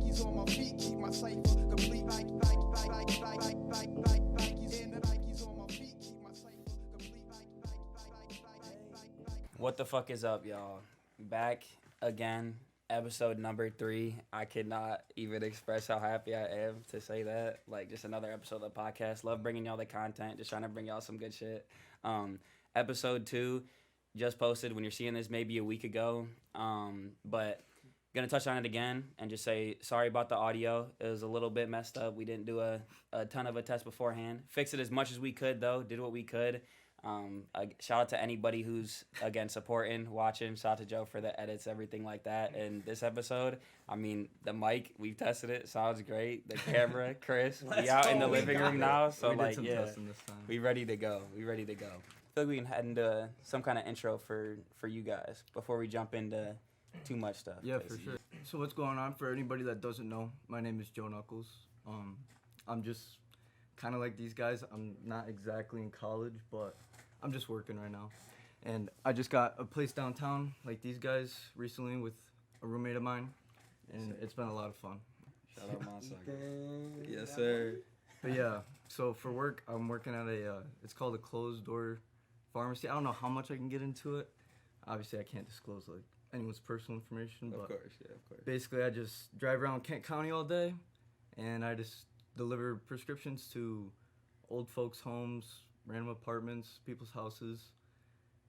Nikes on my feet, keep my cipher complete. Nikes and the Nikes on my feet, keep my cipher complete. What the fuck is up, y'all? Back again, episode number 3. I cannot even express how happy I am to say that. Like, just another episode of the podcast. Love bringing y'all the content. Just trying to bring y'all some good shit. Episode 2 just posted when you're seeing this maybe a week ago. But gonna touch on it again and just say sorry about the audio. It was a little bit messed up. We didn't do a ton of a test beforehand. Fixed it as much as we could though. Did what we could. Shout out to anybody who's again supporting, watching. Shout out to Joe for the edits, everything like that. And this episode, I mean, the mic, we've tested it, sounds great. The camera, Chris, we out in the living room now, so like, yeah, we ready to go. I feel like we can head into some kind of intro for you guys before we jump into too much stuff. Yeah, for sure. So what's going on for anybody that doesn't know? My name is Joe Nuckolls. I'm just kind of like these guys. I'm not exactly in college, but I'm just working right now. And I just got a place downtown like these guys recently with a roommate of mine, and it's been a lot of fun. Shout out Monsaga. Yes, sir. But yeah, so for work, I'm working at it's called a closed door pharmacy. I don't know how much I can get into it. Obviously, I can't disclose like anyone's personal information, but Of course. basically I just drive around Kent County all day, and I just deliver prescriptions to old folks' homes, random apartments, people's houses,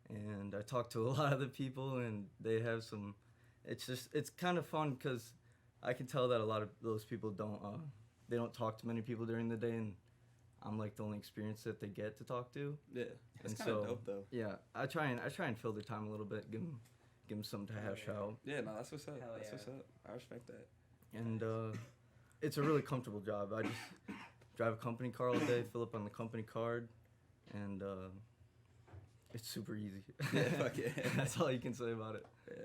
and I talk to a lot of the people, and they have some. It's kind of fun because I can tell that a lot of those people don't talk to many people during the day, and I'm like the only experience that they get to talk to. Yeah, that's kind so, of dope though. Yeah, I try and fill their time a little bit, give them something to hash out. Yeah, no, that's what's up. Hell That's yeah. what's up. I respect that. And it's a really comfortable job. I just drive a company car all day, fill up on the company card, and it's super easy. Yeah, fuck yeah. That's all you can say about it. Yeah.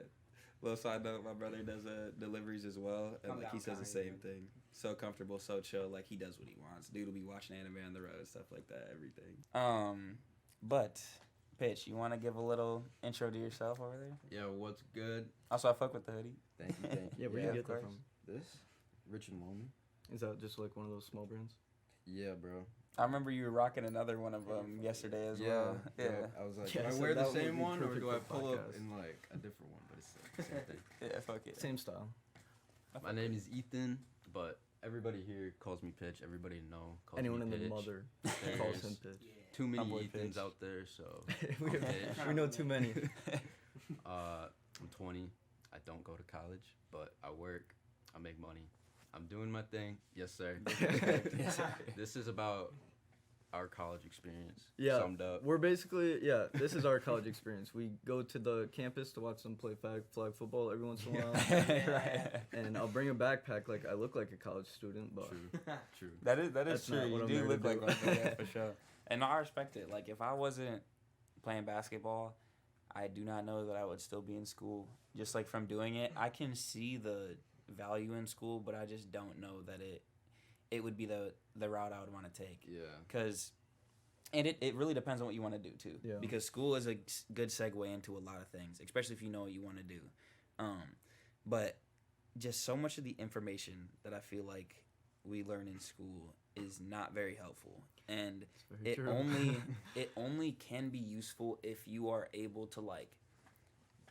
Little side note, my brother does deliveries as well, and Come like he down, says the same thing. So comfortable, so chill. Like he does what he wants. Dude will be watching anime on the road, stuff like that, everything. But Pitch, you want to give a little intro to yourself over there? Yeah, what's good? Also, I fuck with the hoodie. Thank you. Yeah, where Yeah, do you of get that course. from? This? Rich and Loamy? Is that just like one of those small brands? Yeah, bro. I remember you were rocking another one of them yesterday as well. Yeah. I was like, Yeah, do I so wear that the would same be one or perfect do I for pull up podcast. in like a different one? But it's the same thing. Yeah, fuck it. Same style. My name is Ethan, but everybody here calls me Pitch. Everybody calls Anyone me in Pitch. the mother There's calls him Pitch. Too many My boy Ethans Pitch. out there, so we know too many. I'm 20. I don't go to college, but I work. I make money. I'm doing my thing. Yes, sir. Yes, sir. This is about our college experience. Yeah, Summed up. we're basically, this is our college experience. We go to the campus to watch them play flag football every once in a while. Right. And I'll bring a backpack, like I look like a college student, but True. That is That's true. not what You I'm do there to look like do. one, yeah, for sure. And I respect it. Like if I wasn't playing basketball, I do not know that I would still be in school. Just like from doing it, I can see the value in school, but I just don't know that it would be the route I would want to take. Yeah. Because it really depends on what you want to do too. Yeah. Because school is a good segue into a lot of things, especially if you know what you want to do. But just so much of the information that I feel like we learn in school is not very helpful, and very it true. it only can be useful if you are able to like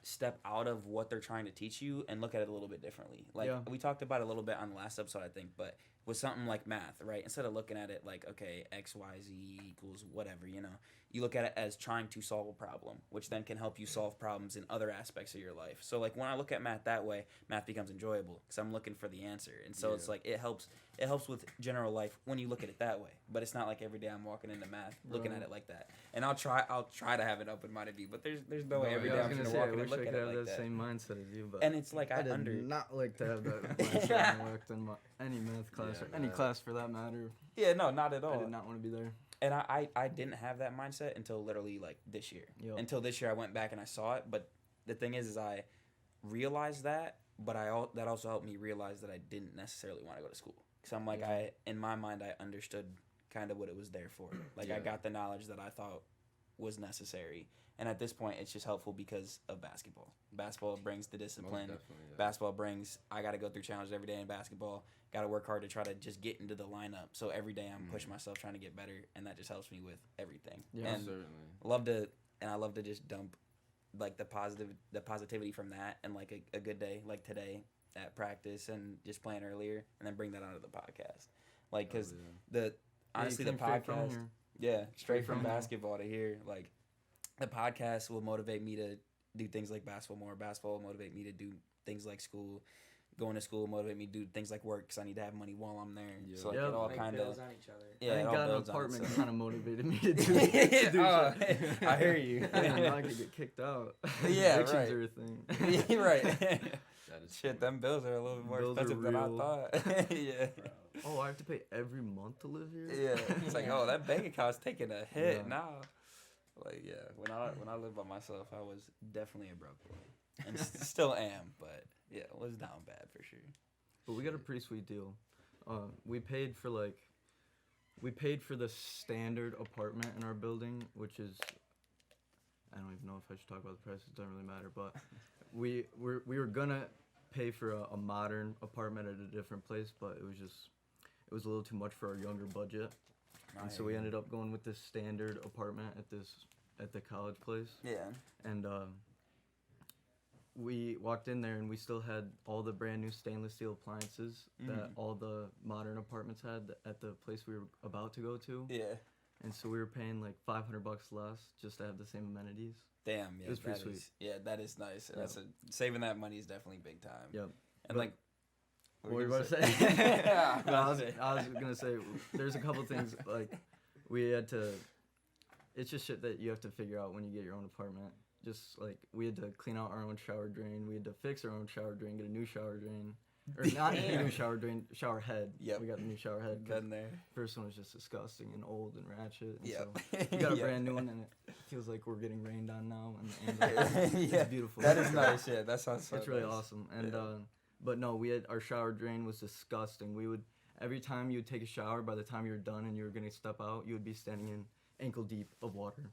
step out of what they're trying to teach you and look at it a little bit differently. Like Yeah. we talked about it a little bit on the last episode, I think, but with something like math, right? Instead of looking at it like, okay, X, Y, Z equals whatever, you look at it as trying to solve a problem, which then can help you solve problems in other aspects of your life. So like when I look at math that way, math becomes enjoyable because I'm looking for the answer. And so it's like it helps with general life when you look at it that way. But it's not like every day I'm walking into math looking at it like that. And I'll try to have an open-minded view, but there's no way every day I I'm was going gonna to say, walk I in and wish look I at could it have like that that. same mindset as you, but And it's like I did not like to have that mindset when I worked in any math class or any class for that matter. Yeah, no, not at all. I did not want to be there. And I didn't have that mindset until literally like this year. Yep. Until this year I went back and I saw it. But the thing is I realized that, but that also helped me realize that I didn't necessarily want to go to school. Because I'm like, in my mind, I understood kind of what it was there for. Like I got the knowledge that I thought was necessary. And at this point, it's just helpful because of basketball. Basketball brings the discipline. definitely, yeah. Basketball brings, I got to go through challenges every day in basketball. Got to work hard to try to just get into the lineup. So every day I'm pushing myself, trying to get better, and that just helps me with everything. Yeah, and Certainly. I love to just dump like the positivity from that and like a good day like today at practice and just playing earlier, and then bring that onto the podcast. Like, because honestly, the podcast, straight from basketball to here, like, the podcast will motivate me to do things like basketball more. Basketball will motivate me to do things like school. Going to school will motivate me to do things like work because I need to have money while I'm there. Yeah. So like, it all Make kind bills of on each other. yeah. I it think all got an builds on apartment itself. kind of motivated me to do shit. I hear you. I didn't know I could get kicked out. Yeah, Evictions right. are a thing. Yeah, right. That is Shit, them bills are a little bit more Bills are expensive than I real. thought. Yeah. Oh, I have to pay every month to live here? Yeah. It's like, oh, that bank account's taking a hit Yeah. now. Like, yeah, when I lived by myself, I was definitely a broke boy, and still am. But yeah, it was down bad for sure. But we got a pretty sweet deal. We paid for the standard apartment in our building, which is, I don't even know if I should talk about the prices. It doesn't really matter. But we were gonna pay for a modern apartment at a different place, but it was a little too much for our younger budget, and so we ended up going with this standard apartment at the college place. Yeah. And we walked in there and we still had all the brand new stainless steel appliances that all the modern apartments had at the place we were about to go to. Yeah. And so we were paying like $500 less just to have the same amenities. Damn. Yeah. It was pretty that sweet. Yeah, that is nice. Yeah. Saving that money is definitely big time. Yep. And But- like. What were you about to say? Yeah, No, I was gonna say there's a couple things like we had to. It's just shit that you have to figure out when you get your own apartment. Just like we had to clean out our own shower drain. We had to fix our own shower drain, get a new shower drain, or not a new shower drain, shower head. Yep. We got the new shower head. 'cause Been there. First one was just disgusting and old and ratchet. And Yep. so we got a Yep. brand new one, and it feels like we're getting rained on now. And Yeah. it's beautiful. That is nice. Yeah, that sounds so It's really nice. awesome. And Yeah. but no, our shower drain was disgusting. We would every time you would take a shower, by the time you were done and you were gonna step out, you would be standing in ankle deep of water.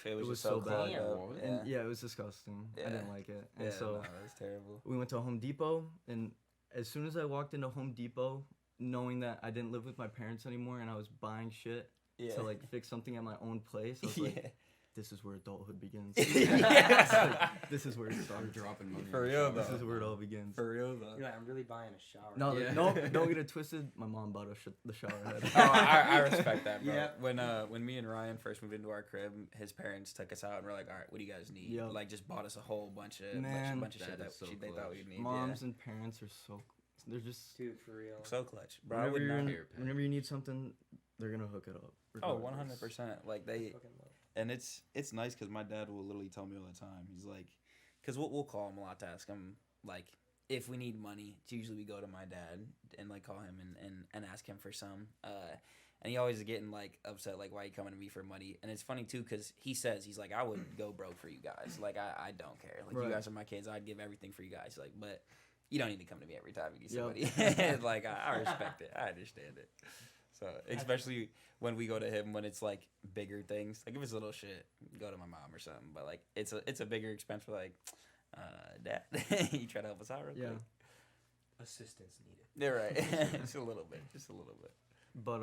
It was was just so so bad. clogged Damn. up. Yeah. And yeah, it was disgusting. I Yeah. didn't like it. And Yeah, so no, that's terrible. we went to Home Depot, and as soon as I walked into Home Depot, knowing that I didn't live with my parents anymore and I was buying shit Yeah. to like fix something at my own place, I was Yeah. like, this is where adulthood begins. Yeah. It's like, this is where it You're starts. dropping money. For on the real, shower. This is where it all begins. For real though. You're like, I'm really buying a shower. No, Yeah. no, don't get it twisted. My mom bought the shower head. Oh, I respect that, bro. Yeah. When me and Ryan first moved into our crib, his parents took us out and were like, "All right, what do you guys need?" Yep. Like, just bought us a whole bunch of Man, bunch of that shit that is so they thought clutch. we'd need. Moms and parents are they're just Dude, for real. so clutch, bro. I whenever, would not. whenever you need something, they're gonna hook it up. Oh, regardless. 100%. Like I they, fucking love it. and it's nice because my dad will literally tell me all the time. He's like, because we'll call him a lot to ask him like if we need money. It's usually we go to my dad and like call him and ask him for some. And he always is getting like upset, like, why you coming to me for money? And it's funny too, cause he's like, I would go broke for you guys. Like I don't care. Like Right. you guys are my kids. I'd give everything for you guys. Like, but you don't need to come to me every time you need Yep. somebody. Like I respect it. I understand it. So especially when we go to him when it's like bigger things. Like if it's a little shit, go to my mom or something. But like it's a bigger expense for like, Dad, you try to help us out real Yeah, quick. Assistance needed. They're right. Just a little bit. Just a little bit. but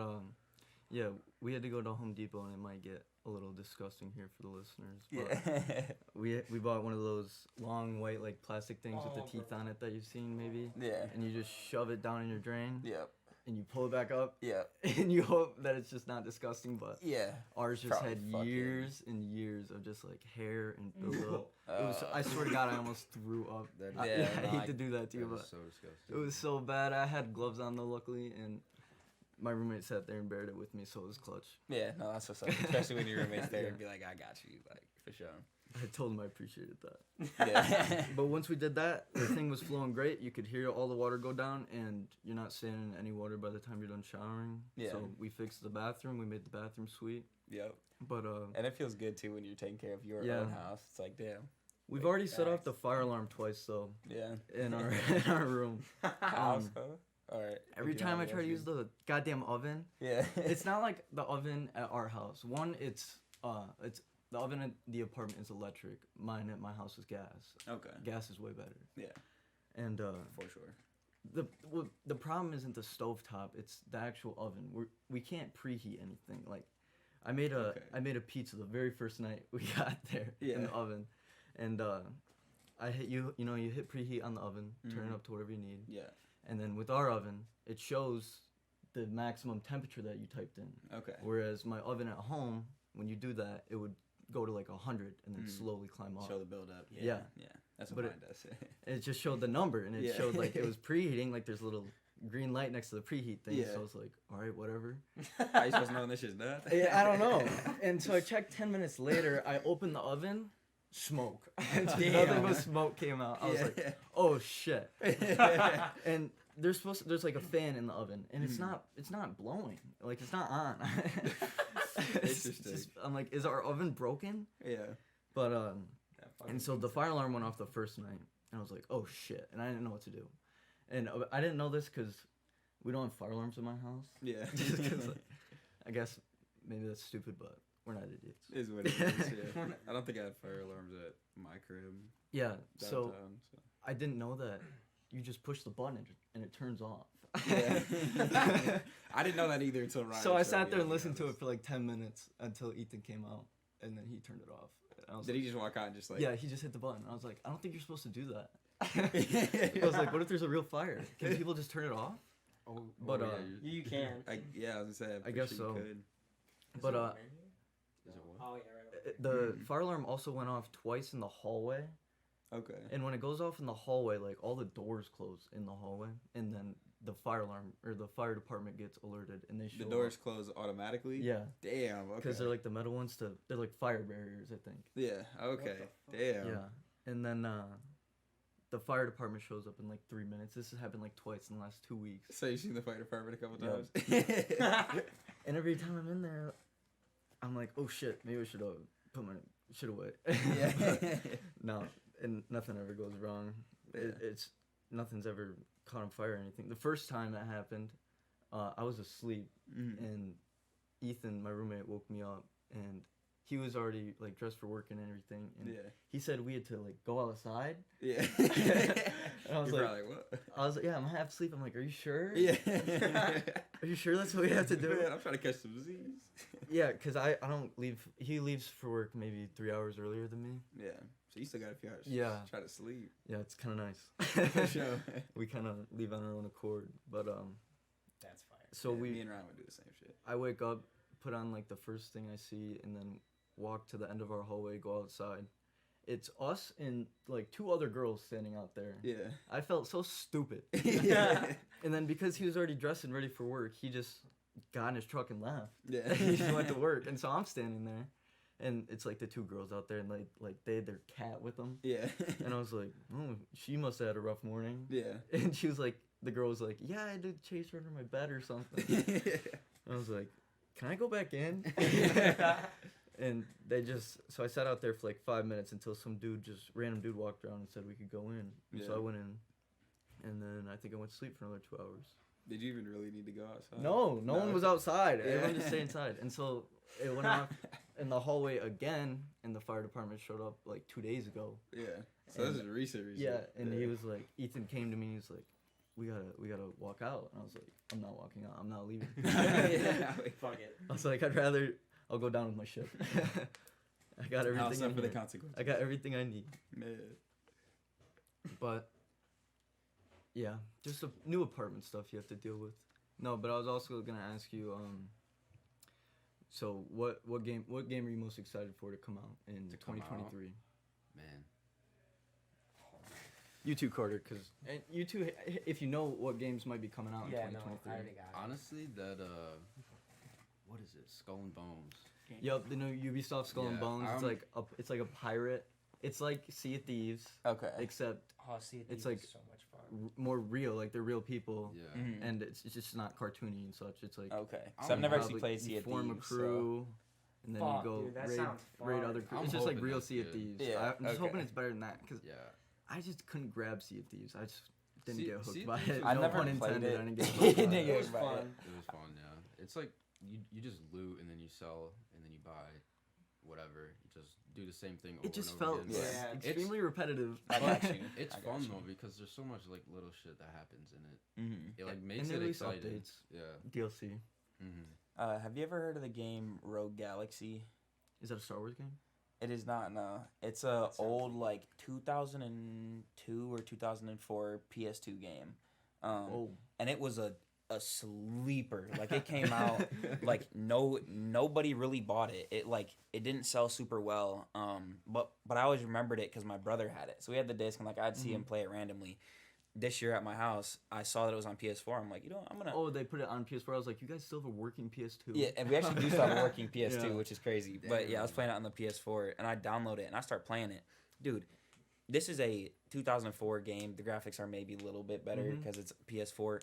yeah, we had to go to Home Depot, and it might get a little disgusting here for the listeners. But Yeah. we bought one of those long white like plastic things with Oh, the teeth bro. on it that you've seen maybe, Yeah. and you just shove it down in your drain, Yep. and you pull it back up, Yep. and you hope that it's just not disgusting. But Yeah. ours just Probably had fucking- years and years of just like hair and buildup. It was, Uh, I swear to God, I almost threw up. That I, is- I no, hate I- to do that to you, That but is so disgusting. it was so bad. I had gloves on though, luckily, and my roommate sat there and bared it with me, so it was clutch. Yeah. No, that's what's up. Especially when your roommate's there Yeah. and be like, I got you. Like for sure. I told him I appreciated that. Yeah. But once we did that, the thing was flowing great. You could hear all the water go down, and you're not standing in any water by the time you're done showering. Yeah. So we fixed the bathroom. We made the bathroom sweet. Yep. But And it feels good too when you're taking care of your Yeah. own house. It's like, damn. we've already set off Facts. the fire alarm twice though Yeah. in our in our room. House, huh? All right. Every What do you time I want try to me use the goddamn oven, Yeah. it's not like the oven at our house. One, it's the oven at the apartment is electric. Mine at my house is gas. Okay. Gas is way better. Yeah, And for sure. the problem isn't the stovetop, it's the actual oven. We can't preheat anything. Like I made a pizza the very first night we got there in the oven. And I hit you hit preheat on the oven, turn it up to whatever you need. Yeah. And then with our oven, it shows the maximum temperature that you typed in. Okay. Whereas my oven at home, when you do that, it would go to like 100 and then slowly climb up. Show the build up. Yeah. Yeah. That's what But mine does. It just showed the number, and it Yeah. showed like it was preheating. Like there's a little green light next to the preheat thing. Yeah. So I was like, all right, whatever. How you supposed to know when this shit's done? Yeah, I don't know. And so I checked 10 minutes later. I opened the oven, smoke. And nothing but smoke came out. I was like, oh shit. And there's like a fan in the oven, and it's not blowing. Like it's not on. Interesting. I'm like, is our oven broken? Yeah. But and so the fire alarm went off the first night, and I was like, oh shit, and I didn't know what to do. And I didn't know this because we don't have fire alarms in my house. Yeah. Just 'cause, like, I guess maybe that's stupid, but we're not idiots. Is what it is. Yeah. I don't think I had fire alarms at my crib. Yeah, so Downtown, so. I didn't know that you just push the button and it turns off. Yeah. I didn't know that either until Ryan. So I showed sat me, there and to be listened to it honest. for like 10 minutes until Ethan came out, and then he turned it off. And I was Did like, he just walk out and just like? yeah, he just hit the button. I was like, I don't think you're supposed to do that. I was like, what if there's a real fire? Can people just turn it off? Oh, But, yeah, You can. I was gonna say. I'm I pretty guess sure you so. could. But is it what? Oh yeah, right. the fire alarm also went off twice in the hallway, Okay. and when it goes off in the hallway, like all the doors close in the hallway, and then the fire alarm or the fire department gets alerted, and they show The doors up. close automatically. Yeah, Damn. Okay. because they're like the metal ones they're like fire barriers, I think. Yeah. Okay. fuck? Damn. Yeah, and then the fire department shows up in like 3 minutes. This has happened like twice in the last 2 weeks. So you've seen the fire department a couple Yeah. times. And every time I'm in there, I'm like, oh shit, maybe I should have put my shit away. Yeah. No, and nothing ever goes wrong. Yeah. It's nothing's ever caught on fire or anything. The first time that happened, I was asleep, and Ethan, my roommate, woke me up, and he was already like dressed for work and everything, and Yeah. he said we had to like go outside. Yeah. And I was You're like, probably like, what? I was like, yeah, I'm half asleep. I'm like, are you sure? Yeah. Are you sure that's what we have to do? Man, I'm trying to catch some disease. Yeah, because I don't leave. He leaves for work maybe 3 hours earlier than me. Yeah. So you still got a few hours. to Yeah. Try to sleep. Yeah, it's kind of nice. For sure. We kind of leave on our own accord. But That's fire. so Yeah, we Me and Ryan would do the same shit. I wake up, put on like the first thing I see, and then walk to the end of our hallway, go outside. It's us and like 2 other girls standing out there. Yeah. I felt so stupid. Yeah. And then because he was already dressed and ready for work, he just got in his truck and left. Yeah. He just went to work, and so I'm standing there, and it's like the 2 girls out there, and they had their cat with them, Yeah. and I was like, oh, she must have had a rough morning. Yeah. And she was like, the girl was like, yeah, I did chase her under my bed or something. I was like, can I go back in? And they just, so I sat out there for like 5 minutes until some random dude walked around and said we could go in. And so Yeah. I went in, and then I think I went to sleep for another 2 hours. Did you even really need to go outside? No one was outside. Yeah. Everyone just stayed inside. And so it went off in the hallway again, and the fire department showed up like 2 days ago. Yeah. So this is recent. Yeah, and he was like, Ethan came to me, he was like, we gotta walk out. And I was like, I'm not walking out, I'm not leaving. Yeah. Fuck it. I was like, I'll go down with my ship. I got I'll everything suffer in the here. consequences. I got everything I need. Man. But yeah, just a new apartment stuff you have to deal with. No, but I was also gonna ask you, so what game are you most excited for to come out in To come 2023? Man. You too, Carter, because you too, if you know what games might be coming out in Yeah, no, 2023. I already got it. Honestly, that what is it? Skull and Bones. Yep, the new Ubisoft Skull and Yeah, Bones. It's like a pirate. It's like Sea of Thieves, Okay. except Oh, see, It's like- so much fun. more real. Like they're real people, Yeah. and it's just not cartoony and such. It's like Okay. I So I've don't never know. actually played Sea you of form Thieves. a crew, and then Fuck, you go dude, that raid sounds other fun. crews. I'm It's just like hoping real that's Sea of good. Thieves. Yeah, I'm just hoping okay. it's better than that, because Yeah. I just couldn't grab Sea of Thieves. I just didn't Sea- get hooked Sea of by Thieves it. is I No never pun played intended. it. I didn't get He hooked by didn't it. get It was hooked by fun. It was fun, yeah. It's like you just loot and then you sell and then you buy. whatever. You just do the same thing over It just and over felt again. Yeah. extremely repetitive. I got you. It's I got fun you. though because there's so much like little shit that happens in it. Mm-hmm. It like And makes they it release exciting. updates. Yeah. DLC. Mm-hmm. Have you ever heard of the game Rogue Galaxy? Is that a Star Wars game? It is not, no. It's a old, like, 2002 or 2004 PS2 game. And it was a sleeper. Like, it came out, like, nobody really bought it. It didn't sell super well. But I always remembered it because my brother had it. So we had the disc, and, like, I'd see him play it randomly. This year at my house, I saw that it was on PS4. I'm like, you know, I'm gonna. Oh, they put it on PS4. I was like, you guys still have a working PS2? Yeah, and we actually do still have a working PS2, Yeah. which is crazy. But yeah, I was playing it on the PS4, and I download it, and I start playing it. Dude, this is a 2004 game. The graphics are maybe a little bit better because it's PS4.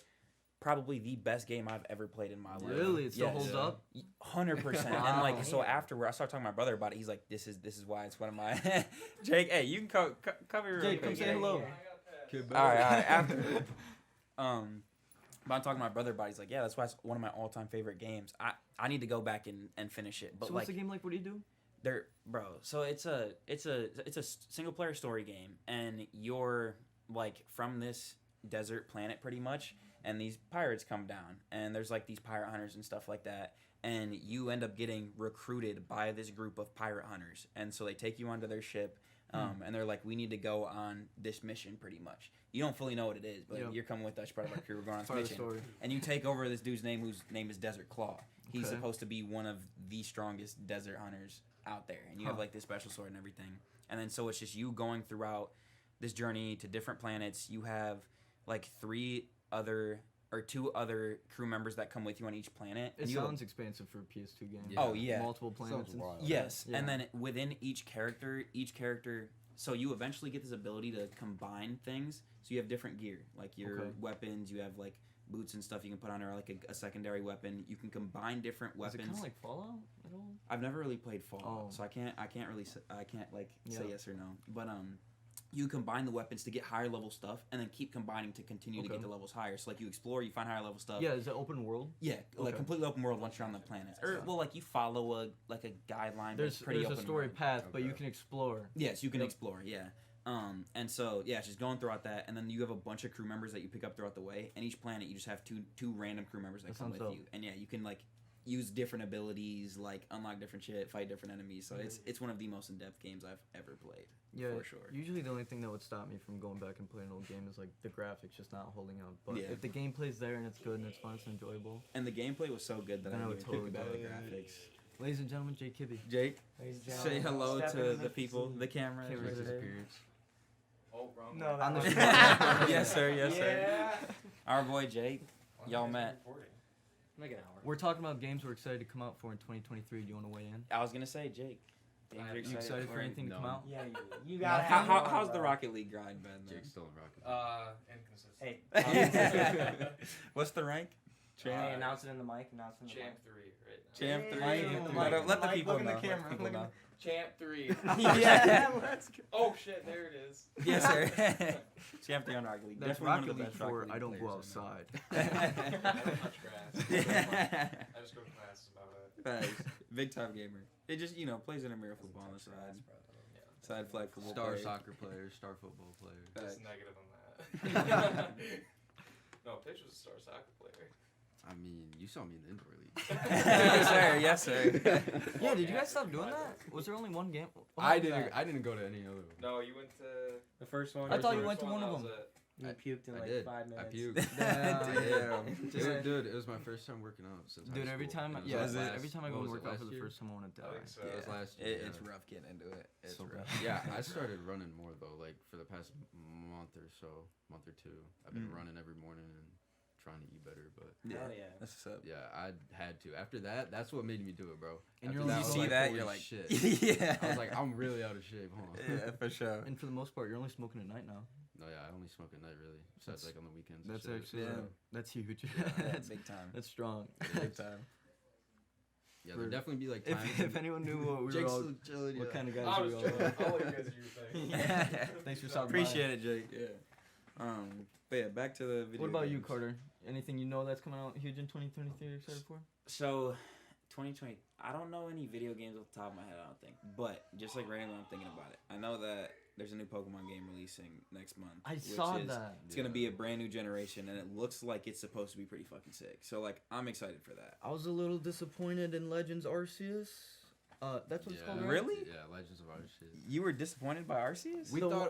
Probably the best game I've ever played in my life. Really? It still Yes. holds up? 100%. And Wow. like, so afterward, I started talking to my brother about it. He's like, "This is why it's one of my." Jake, hey, you can cover your. Jake, come say hello. All right. After, but I'm talking to my brother about it. He's like, yeah, that's why it's one of my all-time favorite games. I need to go back and finish it. But So like, what's the game like? What do you do? so it's a single player story game, and you're like from this desert planet pretty much, and these pirates come down, and there's like these pirate hunters and stuff like that, and you end up getting recruited by this group of pirate hunters, and so they take you onto their ship. And they're like, we need to go on this mission pretty much. You don't fully know what it is, but Yep. you're coming with us, part of our crew. We're going on this Part of the mission. story. And you take over this dude's name whose name is Desert Claw. He's Okay. supposed to be one of the strongest desert hunters out there. And you have like this special sword and everything. And then so it's just you going throughout this journey to different planets. You have like two other crew members that come with you on each planet. It and you have- sounds expansive for a PS2 game. Yeah. Oh, yeah. Multiple planets. and- wild. Yes, Yeah. and then within each character, so you eventually get this ability to combine things. So you have different gear, like your Okay. weapons. You have like boots and stuff you can put on, or like a secondary weapon. You can combine different Is it weapons. kind of like Fallout at all? I've never really played Fallout, Oh. so I can't really say Yeah. yes or no. But you combine the weapons to get higher level stuff, and then keep combining to continue to Okay. get the levels higher. So like you explore, you find higher level stuff. Yeah, is it open world? Yeah, like Okay. completely open world once you're on the planets. Or well, like you follow a guideline. but There's it's pretty a open story world. path, but you Okay. can explore. Yes, you can Yep. explore. Yeah. And so yeah, it's just going throughout that, and then you have a bunch of crew members that you pick up throughout the way. And each planet, you just have two random crew members that That come sounds with dope. you. And yeah, you can like use different abilities, like unlock different shit, fight different enemies. So it's one of the most in-depth games I've ever played. Yeah, for sure. Usually the only thing that would stop me from going back and playing an old game is like the graphics just not holding up. But Yeah. if the gameplay's there and it's good and it's fun, it's enjoyable. And the gameplay was so good that Then I I would would totally totally about the buy graphics. Ladies and gentlemen, Jake Kibbe. Jake, Ladies and say gentlemen, hello step to into the people, scene. the camera. Camera's right just there. Periods. Oh, wrong. No, On the that show. Yes, sir. Yes, sir. Yeah. Our boy Jake. Y'all met. Like an hour. We're talking about games we're excited to come out for in 2023. Do you want to weigh in? I was gonna say Jake. Games you're You excited for anything to come No. out? Yeah, you got it. How's the Rocket League grind been? Then? Jake's still in Rocket. Hey, Inconsistent. What's the rank? hey, announce it in the mic. Announce it in the Champ mic. 3 right now. Champ Hey, 3. Mike, Let the Mike, people look in know. the let the camera, people look in know. Champ 3. Yeah. Let's go. Oh shit, there it is. Yes, sir. Champ 3 on Rocket League. That's Definitely one of Rocket the League best for Rocket I League don't go players outside. I don't touch grass. I just go to class is about it. Facts. Big time gamer. It just plays intramural football on the side. Side flag football. Star player. soccer player, star football player. Just negative on that. No, Pitch was a star soccer player. I mean, you saw me in the indoor league. Yes, sir. Yes, sir. Yeah, did you guys stop doing that? Was there only one game? I didn't go to any other one. No, you went to. The first one. I thought the you first went to one of that was them. it. You puked in I like did. 5 I minutes. puked. Damn. Dude, it was my first time working out since high Dude, every school. time, It was yeah, last- every time I what go and was it, work out for last the year? first time, I want to I die. think so. It was last year. It's yeah. rough getting into it. It's So rough. Yeah, I started running more though. Like for the past month or two, I've been running every morning and trying to eat better. But Hell yeah. That's what's up. yeah, I had to. After that, that's what made me do it, bro. And After you're that, I only- was You see like, that, holy you're like, shit. yeah. I was like, I'm really out of shape, huh? Yeah, for sure. And for the most part, you're only smoking at night now. No, yeah, I only smoke at night really. Besides That's- like on the weekends. That's and shit. actually Yeah. that's huge. Yeah, that's, big time. that's strong. Big time. Yeah, there'll definitely be like If, times. if anyone knew what we were Jake's all, still chilling. what yeah. kind of I guys we was all joking. are. I'll let you guys do your thing. Thanks for stopping Appreciate it, Jake. Yeah. But yeah, back to the video. by. What about you, games. Carter? Anything you know that's coming out huge in 2023 you're excited for? So, 2020. I don't know any video games off the top of my head. I don't think, but just like randomly, I'm thinking about it. I know that there's a new Pokemon game releasing next month. I saw is, that. It's gonna be a brand new generation, and it looks like it's supposed to be pretty fucking sick. So like, I'm excited for that. I was a little disappointed in Legends Arceus. That's what it's called, right? Really? Yeah, Legends of Arceus. You were disappointed by Arceus? We So thought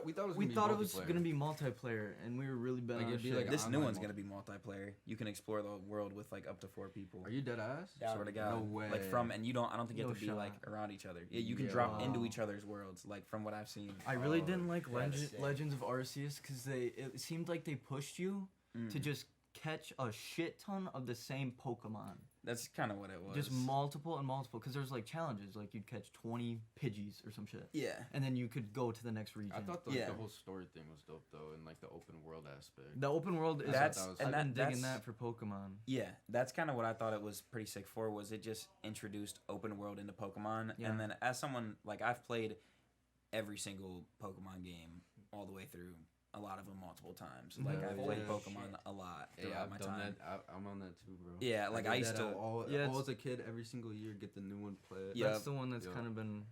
it was gonna be multiplayer, and we were really bent Like, on it'd be shit. like This new online one's gonna be multiplayer. You can explore the world with like up to 4 people. Are you dead ass? That Sort would of be- God. No way. Like from, and you don't. I don't think you have No to be like shot. around each other. Yeah, you can Yeah. drop into Wow. each other's worlds. Like from what I've seen. I really Oh, didn't like that's sick. Legends of Arceus because it seemed like they pushed you to just catch a shit ton of the same Pokemon. That's kind of what it was. Just multiple and multiple, because there's like challenges, like you'd catch 20 Pidgeys or some shit, Yeah. and then you could go to the next region. I thought Yeah. the whole story thing was dope though, and like the open world aspect. The open world is. That's- that was- I've and been digging that's- that for Pokemon. Yeah, that's kind of what I thought it was pretty sick for. Was it just introduced open world into Pokemon, Yeah. and then as someone like I've played every single Pokemon game all the way through. A lot of them multiple times. Like Mhm. I've played Yeah. Pokemon a lot Hey, throughout I've my done time. that. I'm on that too, bro. Yeah, like, did I used that to- all Yeah, as a kid, every single year, get the new one, play it. Yeah. That's the one that's Yeah. kind of been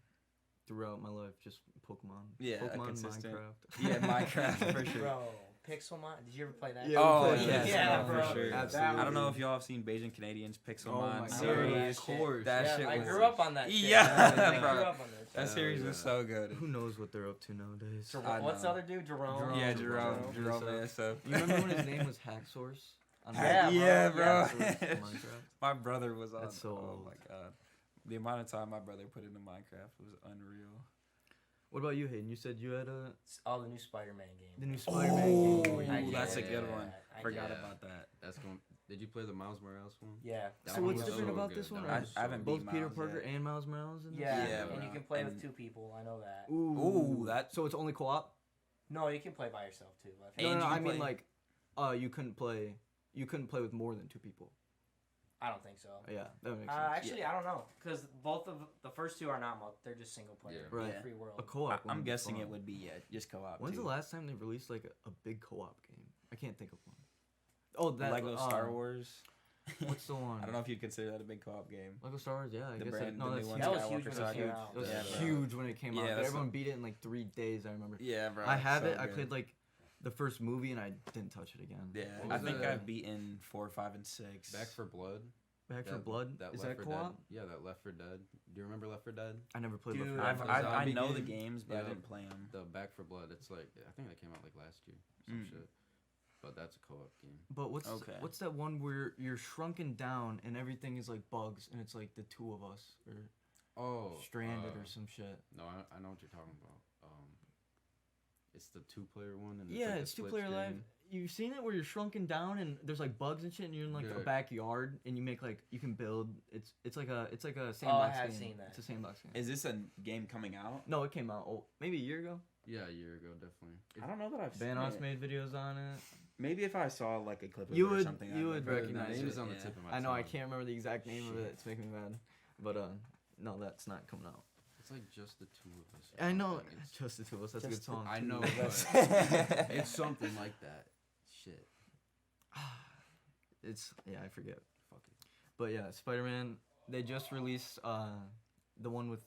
throughout my life, just Pokemon. Yeah, Pokemon, consistent. Minecraft. Yeah, Minecraft for sure. Bro, Pixelmon. Did you ever play that? Yeah, Oh we played yes, Yeah, for bro. sure. Absolutely. I don't know if y'all have seen Beijing Canadians Oh Pixelmon my series. God. Of course. That Yeah, shit I was. grew up on that shit. Yeah, I bro. grew up on that shit. That Hell series was yeah. so good. Who knows what they're up to nowadays? I What's the know. other dude? Jerome. Yeah, Jerome. Jerome. Yeah, so. You remember when his name was Hacksource? On Yeah, Yeah, bro. bro. Hacksource in Minecraft? My brother was on. That's so oh old. my god, the amount of time my brother put into Minecraft was unreal. What about you, Hayden? You said you had Oh, the new Spider-Man the game. new Spider-Man game. I Ooh, that's a did. good one. I Forgot did. about that. That's going. Did you play the Miles Morales one? Yeah. That So one what's was different so about good. this one? That Or one I was so haven't good. Both beat Peter Miles Parker yet. and Miles Morales in this? Yeah, Yeah, and bro. you can play with And- 2 people. I know that. Ooh, that. So it's only co-op? No, you can play by yourself too. I And No, think. no, you I mean play- like, you couldn't play with more than 2 people. I don't think so. Yeah, that makes sense. Actually, I don't know, because both of the first 2 are not they're just single player, Yeah. Right. free world. A co-op. one I'm would be guessing it fun. would be just co-op. When's too. the last time they released like a big co-op game? I can't think of one. Oh, that Lego Star Wars? What's the one? I don't know if you'd consider that a big co-op game. Lego Star Wars, yeah, I The guess brand- no, the that's new huge. one, That was huge Skywalker when it Saga. came out. It was Yeah, bro. huge when it came Yeah, out. But that's everyone what- beat it in like 3 days. I remember. Yeah, bro. I have so it. I good. played like the first movie and I didn't touch it again. Yeah, What I was think that? I've beaten 4, 5, and 6. Back for Blood. Back for That- Blood. That Is Left that 4 co-op? Dead. Yeah, that Left 4 Dead. Do you remember Left 4 Dead? I never played. Dude, Left 4 I Dead. Zombie know the game? games, but I Yeah. didn't play them. The Back for Blood. It's like I think that came out like last year. Some Mm. shit. But that's a co-op game. But Okay. what's that one where you're shrunken down and everything is like bugs and it's like the 2 of us or Oh, stranded or some shit. No, I know what you're talking about. It's the 2-player one. And Yeah, like it's the split 2-player live. screen. You've seen it where you're shrunken down and there's like bugs and shit and you're in like a Yeah. backyard and you make like you can build. It's like a sandbox have game. seen that. It's a sandbox game. Is this a game coming out? No, it came out maybe a year ago. Yeah, a year ago, definitely. I don't know that I've Banos seen it. made videos on it. Maybe if I saw like a clip of You it or would- something, you I'd would The recognize name it, is on the yeah. tip of my I know I tongue. can't remember the exact name of it. Shit. It's making me mad. But no, that's not coming out. It's like just the 2 of us. or I know. something. It's- Just the 2 of us. That's a good Just the song. I too. know, That's- but it's something like that. Shit. It's I forget. Fuck it. But yeah, Spider-Man. They just released the one with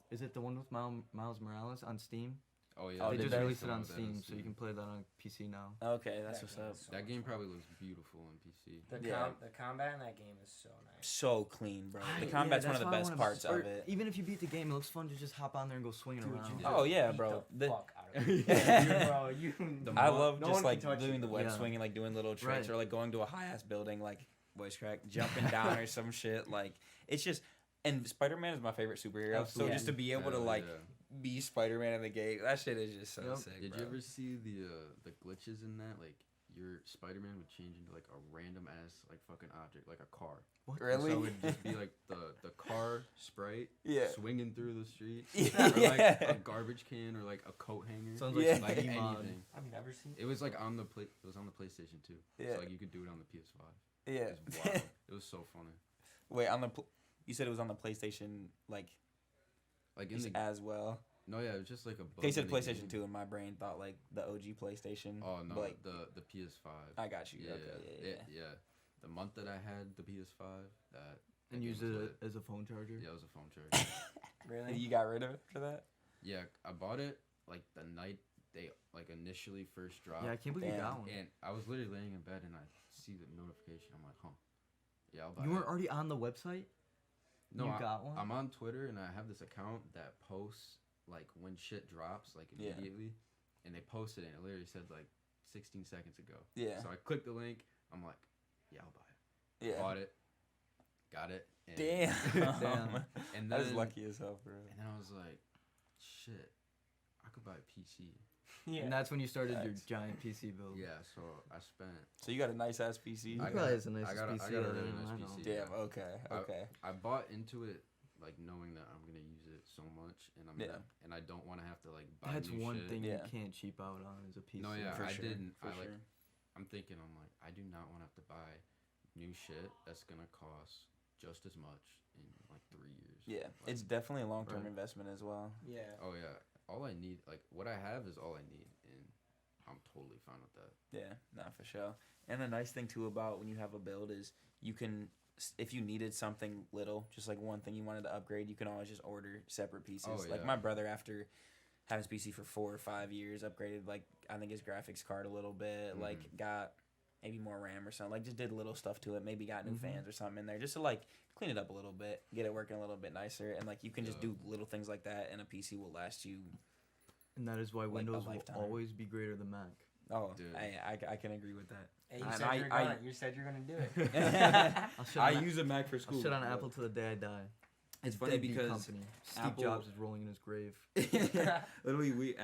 Miles Morales on Steam. Oh yeah. Oh, They did just they? released it on That Steam, so you can play that on PC now. Okay, that's That what's game up. is so That much game fun. probably looks beautiful on PC. The combat in that game is so nice. So clean, bro. The Yeah, combat's one that's of the why I best wanna parts start- of it. Even if you beat the game, it looks fun to just hop on there and go swinging Dude, around. you Oh, yeah, beat bro. The The- fuck out of it. Yeah. Bro, you. I love no just one like can touch doing you. the web Yeah. swinging, like doing little tricks, Right. or like going to a high ass building, like voice crack, jumping down or some shit. Like it's just, and Spider-Man is my favorite superhero. Absolutely. So just to be able to Hell like yeah. be Spider-Man in the game, that shit is just so Yep. sick. Did bro. you ever see the glitches in that? Like your Spider-Man would change into like a random ass like fucking object, like a car. What? And Really? So it would just be like the car sprite Yeah. swinging through the streets. Yeah. Or like a garbage can or like a coat hanger. Sounds like Yeah. some Like Steam mod. anything. I've never seen. It was like on the it was on the PlayStation 2. Yeah. So like you could do it on the PS5. Yeah. It was wild. It was so funny. Wait, you said it was on the PlayStation like Like in the as well. no, yeah, it was just like a. bug Okay, you said in the PlayStation game. 2, and my brain thought like the OG PlayStation. Oh no, but, like the PS5. I got you. Yeah, Okay, yeah. The month that I had the PS5, that And That use game was it lit. as a phone charger. Yeah, it was a phone charger. Really? You got rid of it for that? Yeah, I bought it like the night they like initially first dropped. Yeah, I can't believe you Damn. got one. And I was literally laying in bed and I see the notification. I'm like, huh. Yeah, I'll buy You it. weren't already on the website? No, you got one? I'm on Twitter and I have this account that posts like when shit drops like Yeah. immediately, and they posted it and it literally said like 16 seconds ago. Yeah. So I clicked the link. I'm like, yeah, I'll buy it. Yeah. Bought it, got it. And, Damn. Damn. And That is then lucky as hell, bro. And then I was like, shit, I could buy a PC. Yeah. And that's when you started your Facts. giant PC build. Yeah, so I spent. So you got a nice ass PC? He I probably got- has the nicest I got a PC really out of anyone nice I know. PC. Damn. Okay. Okay. I bought into it like knowing that I'm gonna use it so much, and Yeah. and I don't want to have to like buy That's new one shit. thing Yeah. you can't cheap out on is a PC. No, yeah, For I sure, didn't. for I like. sure. I'm thinking. I'm like, I do not want to have to buy new shit that's gonna cost just as much in like 3 years. Yeah. Like, It's definitely a long term Right. investment as well. Yeah. oh yeah. All I need, like what I have, is all I need, and I'm totally fine with that. Yeah, not for sure. And the nice thing too about when you have a build is you can, if you needed something little, just like one thing you wanted to upgrade, you can always just order separate pieces. Oh, Like yeah. my brother, after having his PC for 4 or 5 years, upgraded like I think his graphics card a little bit, like got maybe more RAM or something. Like just did little stuff to it. Maybe got new fans or something in there, just to like clean it up a little bit, get it working a little bit nicer, and like you can just Yeah. do little things like that, and a PC will last you. And that is why Like a Windows will lifetime. always be greater than Mac. Oh, Dude. I can agree with that. Hey, you And said you're I- gonna. You said you're gonna do it. I'll shit I on, use a Mac for school. I'll shit on but- Apple till the day I die. It's funny Deadbeat because company. Steve Apple- Jobs is rolling in his grave. literally we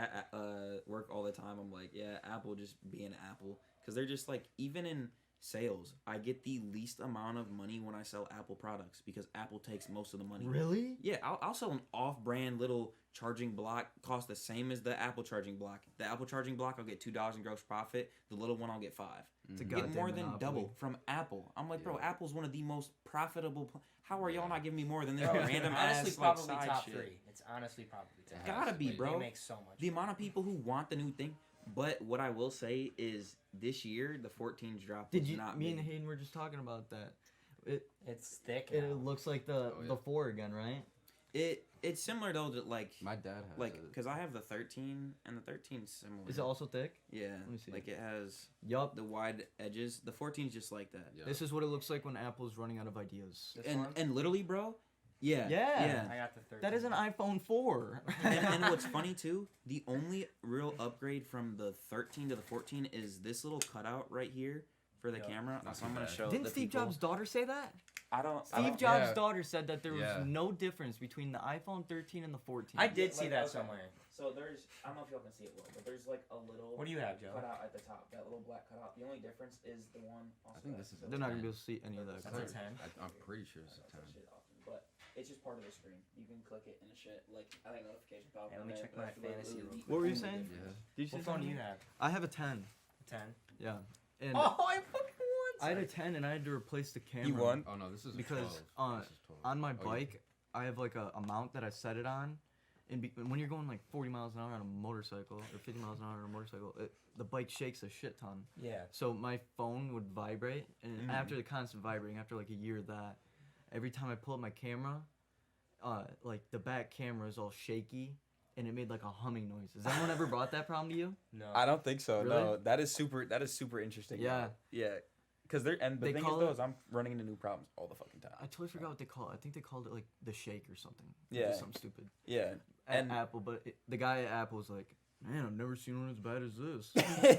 work all the time. I'm like, yeah, Apple just being Apple, because they're just like, even in sales, I get the least amount of money when I sell Apple products because Apple takes most of the money. Really? Yeah, I'll sell an off-brand little charging block, cost the same as the Apple charging block. The Apple charging block, I'll get $2 in gross profit. The little one, I'll get $5. It's a Get goddamn more than monopoly. double from Apple. I'm like, bro, Yeah. Apple's one of the most profitable. How are y'all not giving me more than this Bro, random honestly, ass like probably side top shit? 3. It's honestly probably top. It three. Gotta be, They bro. They make so much. The amount of people who want the new thing. But what I will say is this year the 14's drop Did was you? not Me big. and Hayden were just talking about that. It's thick. It now. looks like Oh, yeah. the 4 again, right? It's similar though to like My dad has like it. because I have the 13 and the 13's similar. Is it also thick? Yeah, me see. like it has Yup. the wide edges. The 14's just like that. Yeah. This is what it looks like when Apple's running out of ideas. This And one? and literally, bro. Yeah. Yeah. I got the 13. That is an iPhone 4. And what's funny too, the only real upgrade from the 13 to the 14 is this little cutout right here for the Yeah. camera. Not So I'm too gonna bad. show. Didn't the Steve people. Jobs' daughter say that? I don't. Steve Jobs' yeah. daughter said that there was Yeah. no difference between the iPhone 13 and the 14. I did see like, that okay. somewhere. So there's, I don't know if y'all can see it well, but there's like a little What do you have, Joe? cutout at the top. That little black cutout. The only difference is the one. Also I think has this is the They're not gonna be pen. able to see any of that. That's a crap. 10. I'm pretty sure it's a I 10. touch it often, but it's just part of the screen. You can click it and shit. Like I think notification pop. Hey, let me check my fantasy real quick. What were you saying? Yeah. Did you say What phone do you something? have? I have a 10. 10. Yeah. And Oh, I fucking won. I had a 10 and I had to replace the camera. You won? Oh no, this is a Because, 12. This is 12. on my Oh, you- bike, I have like a mount that I set it on. And when you're going like 40 miles an hour on a motorcycle or 50 miles an hour on a motorcycle, the bike shakes a shit ton. Yeah. So my phone would vibrate, and Mm. after the constant vibrating, after like a year of that, every time I pull up my camera, like the back camera is all shaky, and it made like a humming noise. Has anyone ever brought that problem to you? No. I don't think so. Really? No, that is super interesting. Yeah. Yeah. Because they're and the They thing is call though it- is I'm running into new problems all the fucking time. I totally forgot what they call it. I think they called it like the shake or something. Yeah. Just something stupid. Yeah. At And- Apple, but the guy at Apple was like, "Man, I've never seen one as bad as this."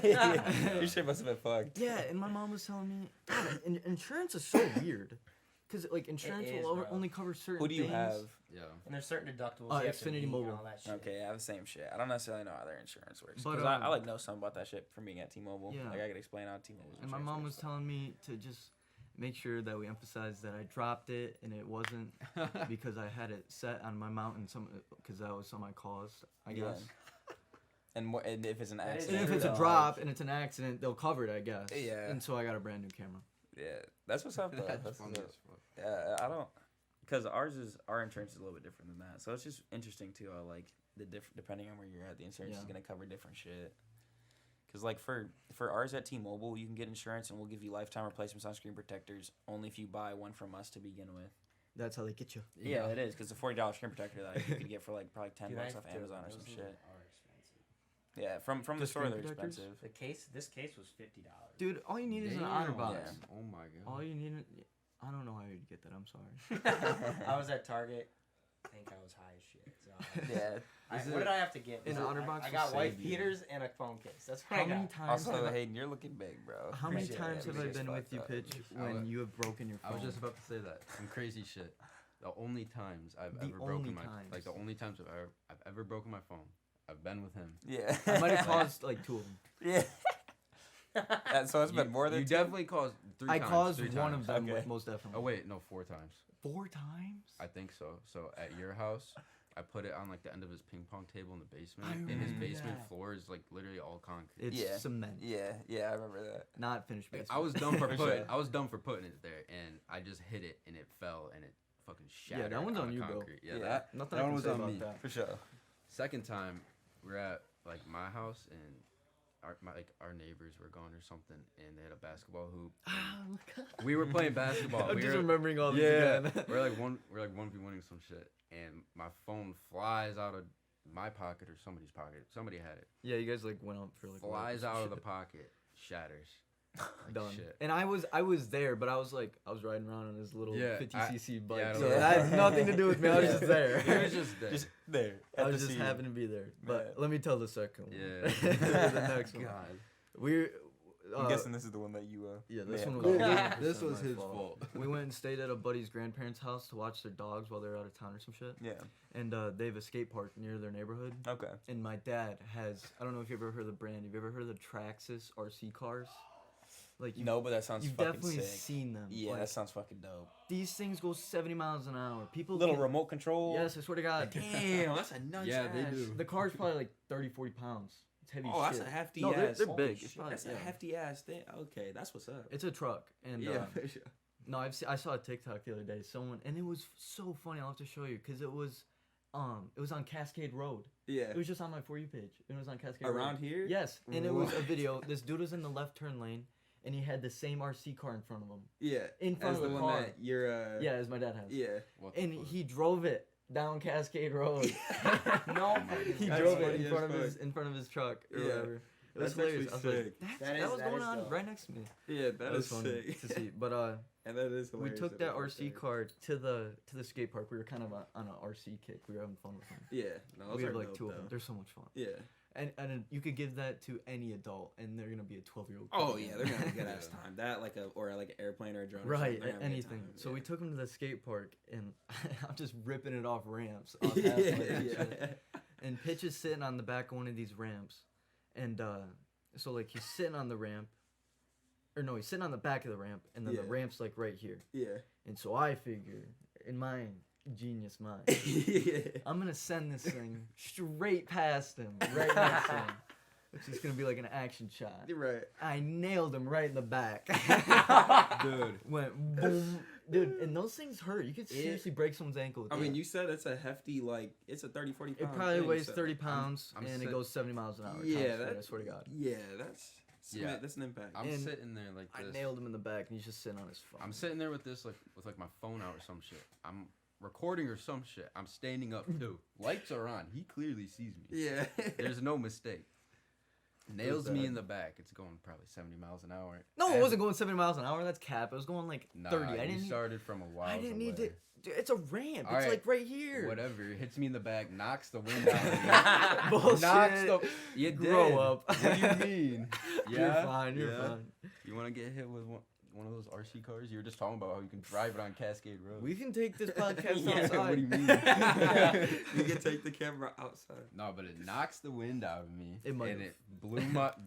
yeah. Your shit must have been fucked. Yeah, and my mom was telling me, God, insurance is so weird. Because, like, insurance is, will bro. only cover certain Who do you things. have? Yeah. And there's certain deductibles. you have to Xfinity meet and Mobile. all that shit. Okay, I have the same shit. I don't necessarily know how their insurance works. But, Because um, I like know something about that shit from being at T-Mobile. Yeah. Like I could explain how T-Mobile's And my insurance mom was works. telling me to just make sure that we emphasize that I dropped it and it wasn't because I had it set on my mount and because that was some I caused, I Yeah. guess. And if it's an That is accident. And if true, it's a though. drop and it's an accident, they'll cover it, I guess. Yeah. And so I got a brand new camera. Yeah, that's what's up though. That's That's funny what's up. as fuck. Yeah, I don't, because our insurance is a little bit different than that. So it's just interesting too. How like depending on where you're at, the insurance is Yeah. gonna cover different shit. Cause like for ours at T-Mobile, you can get insurance and we'll give you lifetime replacement sunscreen protectors only if you buy one from us to begin with. That's how they get you. Yeah, it is because the $40 screen protector that you could get for like probably $10 Dude, I off have to- Amazon or some those shit. Are expensive. Yeah, from the The store screen they're protectors? expensive. This case was $50. Dude, all you need is an Damn. honor box. Yeah. Oh my god. All you need. I don't know how you'd get that. I'm sorry. I was at Target. I think I was high as shit. So Yeah. what did I have to get? An honor box I will got save wife you. beaters and a phone case. That's what How I many got. times? Also, have I- Hayden, you're looking big, bro. How many Appreciate times it. have I Everything's been with fucked you, up. Pitch, I when was- you have broken your I phone? was just about to say that. Some crazy shit. The only times I've The ever only broken my times. like the only times I've ever broken my phone, I've been with him. Yeah. I might have caused like 2 of them. Yeah. So it's been more than You two? definitely caused 3 I times. caused 3 one times. of them, Okay. most definitely. Oh wait, no, 4 times. 4 times? I think so. So at your house, I put it on like the end of his ping pong table in the basement, I and his remember basement that. floor is like literally all concrete. It's Yeah. cement, Yeah, I remember that. not finished Like, basement. I was dumb for For putting. sure. I was dumb for putting it there, and I just hit it, and it fell, and it fucking shattered. that one's on the you, bro. concrete. Yeah, Yeah. that. Nothing that I one can was say on about me. that. For sure. Second time, we're at like my house, and our neighbors were gone or something, and they had a basketball hoop. We were playing basketball. I'm we just were, remembering all this yeah, again. we're like 1v1ing some shit, and my phone flies out of my pocket or somebody's pocket. Somebody had it. Yeah, you guys like went out for like a walk or Flies some out of the shit. pocket, shatters. Like Done. shit. And I was there, but I was riding around on his little Yeah, 50cc bike, yeah, I so don't that know. had nothing to do with me. I was just there. It was just there. Just there. I at was the just scene. happened to be there. But Man. let me tell the second one. Yeah. The next one. God. We. I'm guessing this is the one that you. Yeah, may this have one called. was. Yeah. 100% This was my his fault. We went and stayed at a buddy's grandparents' house to watch their dogs while they were out of town or some shit. Yeah. And they have a skate park near their neighborhood. Okay. And my dad has, I don't know if you've ever heard of the brand. Have you ever heard of the Traxxas RC cars? Like No, but that sounds you've fucking definitely sick. seen them. Yeah, Like, that sounds fucking dope. these things go 70 miles an hour. People Little can- remote control. Yes, I swear to God. Damn, that's a nice. Yeah, they ass. do. The car's probably like 30, 40 pounds. It's heavy Oh, that's shit. a hefty No, ass. they're holy big. It's shit, probably- that's a yeah. hefty ass thing. Okay, that's what's up. It's a truck. And Yeah, for sure. no, I saw a TikTok the other day. Someone, and it was so funny. I'll have to show you because it was on Cascade Road. Yeah. It was just on my For You page. It was on Cascade Around Road. here? Yes, and it was a What? video. This dude was in the left turn lane, and he had the same RC car in front of him. Yeah. In front As of the the one car. that you're. Yeah, as my dad has. Yeah. What the And fuck? he drove it down Cascade Road. No. He That's drove it funny in as front of fuck. his truck or Yeah. whatever. It was That's hilarious. I was actually like, sick. that That was is going on dope. right next to me. Yeah, That was funny sick. to see. But And that is we hilarious. took that it was RC there. car to the skate park. We were kind of on an RC kick. We were having fun with them. Yeah. No, those We are have like dope, 2 of them. though. They're so much fun. Yeah. And you could give that to any adult, and they're gonna be a 12-year-old. Oh yeah, they're gonna have a good ass time. That like an airplane or a drone. Or Right, something, they're gonna have a good anything. time. So Yeah. we took him to the skate park, and I'm just ripping it off ramps. Off yeah, halfway and yeah. shit. And Pitch is sitting on the back of one of these ramps, and so like he's sitting on the ramp, or no, he's sitting on the back of the ramp, and then the Yeah. ramp's like right here. Yeah. And so I figure, in my genius mind, Yeah. I'm gonna send this thing straight past him, right next to him, which is gonna be like an action shot. You're right. I nailed him right in the back. Dude. Went boom, dude. And those things hurt. You could seriously break someone's ankle with I that. mean, you said it's a hefty, like, it's a 30, 40 It pound probably thing, weighs so 30 pounds I'm and it sit- goes 70 miles an hour. Yeah, top speed, I that's- swear to God. Yeah, that's an impact. I'm And sitting there like I this. nailed him in the back and he's just sitting on his phone. I'm sitting there with this with my phone out or some shit. I'm recording or some shit. I'm standing up too. Lights are on. He clearly sees me. Yeah. There's no mistake. Nails me bad. in the back. It's going probably 70 miles an hour. No, it As- wasn't going 70 miles an hour. That's cap. It was going like 30. Nah, I you didn't. started from a while. I didn't need to. Dude, it's a ramp. All it's right. like right here. Whatever. It hits me in the back, knocks the wind out of me. Bullshit. Knocks the. You Grow did. up. What do you mean? You're fine. You're Yeah. fine. You want to get hit with one of those RC cars? You were just talking about how you can drive it on Cascade Road. We can take this podcast Yeah, outside. what do you mean? You can take the camera outside. No, but it knocks the wind out of me. It might and have. it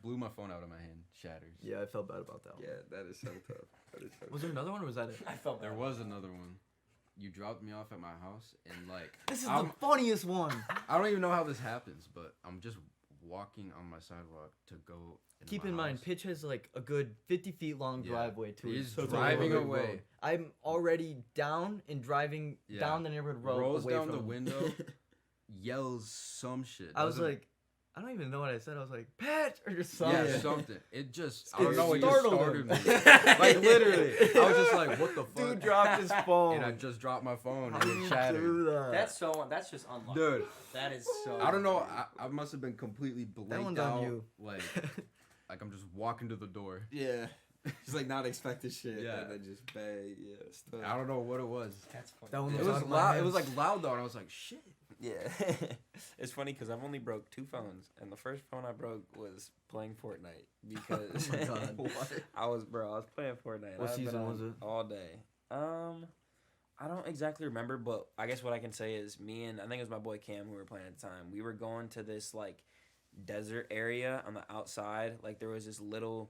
blew my phone out of my hand. Shatters. Yeah, I felt bad about that one. Yeah, that is so tough. That is so Was there another one or was that it? I felt There bad. was another one. You dropped me off at my house and like This is I'm- the funniest one. I don't even know how this happens, but I'm just walking on my sidewalk to go. Keep my in mind, house. Pitch has like a good 50 feet long Yeah. driveway to He's his driving neighborhood away. road. I'm already down and driving Yeah. down the neighborhood road. rolls away down from the him. window, yells some shit. I was doesn't- like, I don't even know what I said. I was like, Pitch! Or just something. Yeah, something. It just, I It don't know, it just startled started him. me. Like, literally. I was just like, what the fuck? Dude dropped his phone. And I just dropped my phone How and do it you shattered. do that? That's just unlucky. Dude, That is so. I don't know. I must have been completely blanked one's out. on you. Like I'm just walking to the door. Yeah. Just like not expected shit. Yeah. And then just bang. Yeah. Stuff. I don't know what it was. That's funny. That one It was was out of my loud. It hands. was like loud though, and I was like, shit. Yeah, it's funny because I've only broke 2 phones, and the first phone I broke was playing Fortnite because Oh my God. I was playing Fortnite. What I've been season on was it? All day. I don't exactly remember, but I guess what I can say is me and I think it was my boy Cam who were playing at the time. We were going to this like desert area on the outside. Like there was this little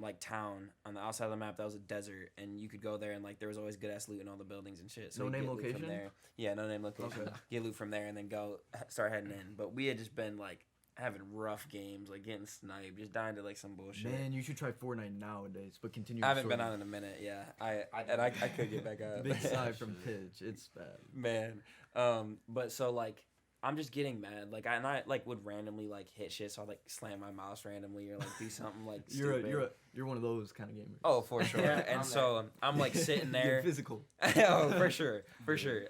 like town on the outside of the map that was a desert, and you could go there and like there was always good ass loot in all the buildings and shit. So No you name get loot location? from there. Yeah, no name location. Okay. Get loot from there and then go start heading in. But we had just been like having rough games, like getting sniped, just dying to like some bullshit. Man, you should try Fortnite nowadays, but continue. I haven't been story. on in a minute. Yeah, I could get back up. Big sigh from Pitch. It's bad. Man. But so like I'm just getting mad. Like I like would randomly like hit shit, so I like slam my mouse randomly or like do something like stupid. You're one of those kind of gamers. Oh, for sure. Yeah, And I'm so I'm like sitting Get there. physical. Oh, for sure.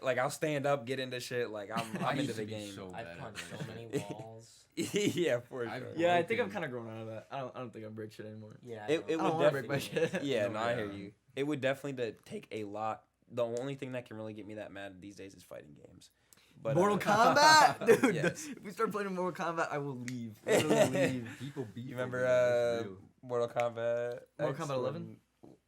Like I'll stand up, get into shit. Like I'm I into used the to be game. so I bad at punched so that many shit. walls. Yeah, for sure. I've- Yeah, I think I'm broken. kind of grown out of that. I don't think I break shit anymore. Yeah. It I would don't wanna break my definitely. shit. Yeah, No, no, I hear yeah. you. It would definitely take a lot. The only thing that can really get me that mad these days is fighting games. But Mortal Kombat, dude. Yes. If we start playing Mortal Kombat, I will leave. Literally leave. People beat. You for remember me, that's real. Mortal Kombat? Mortal Kombat 11?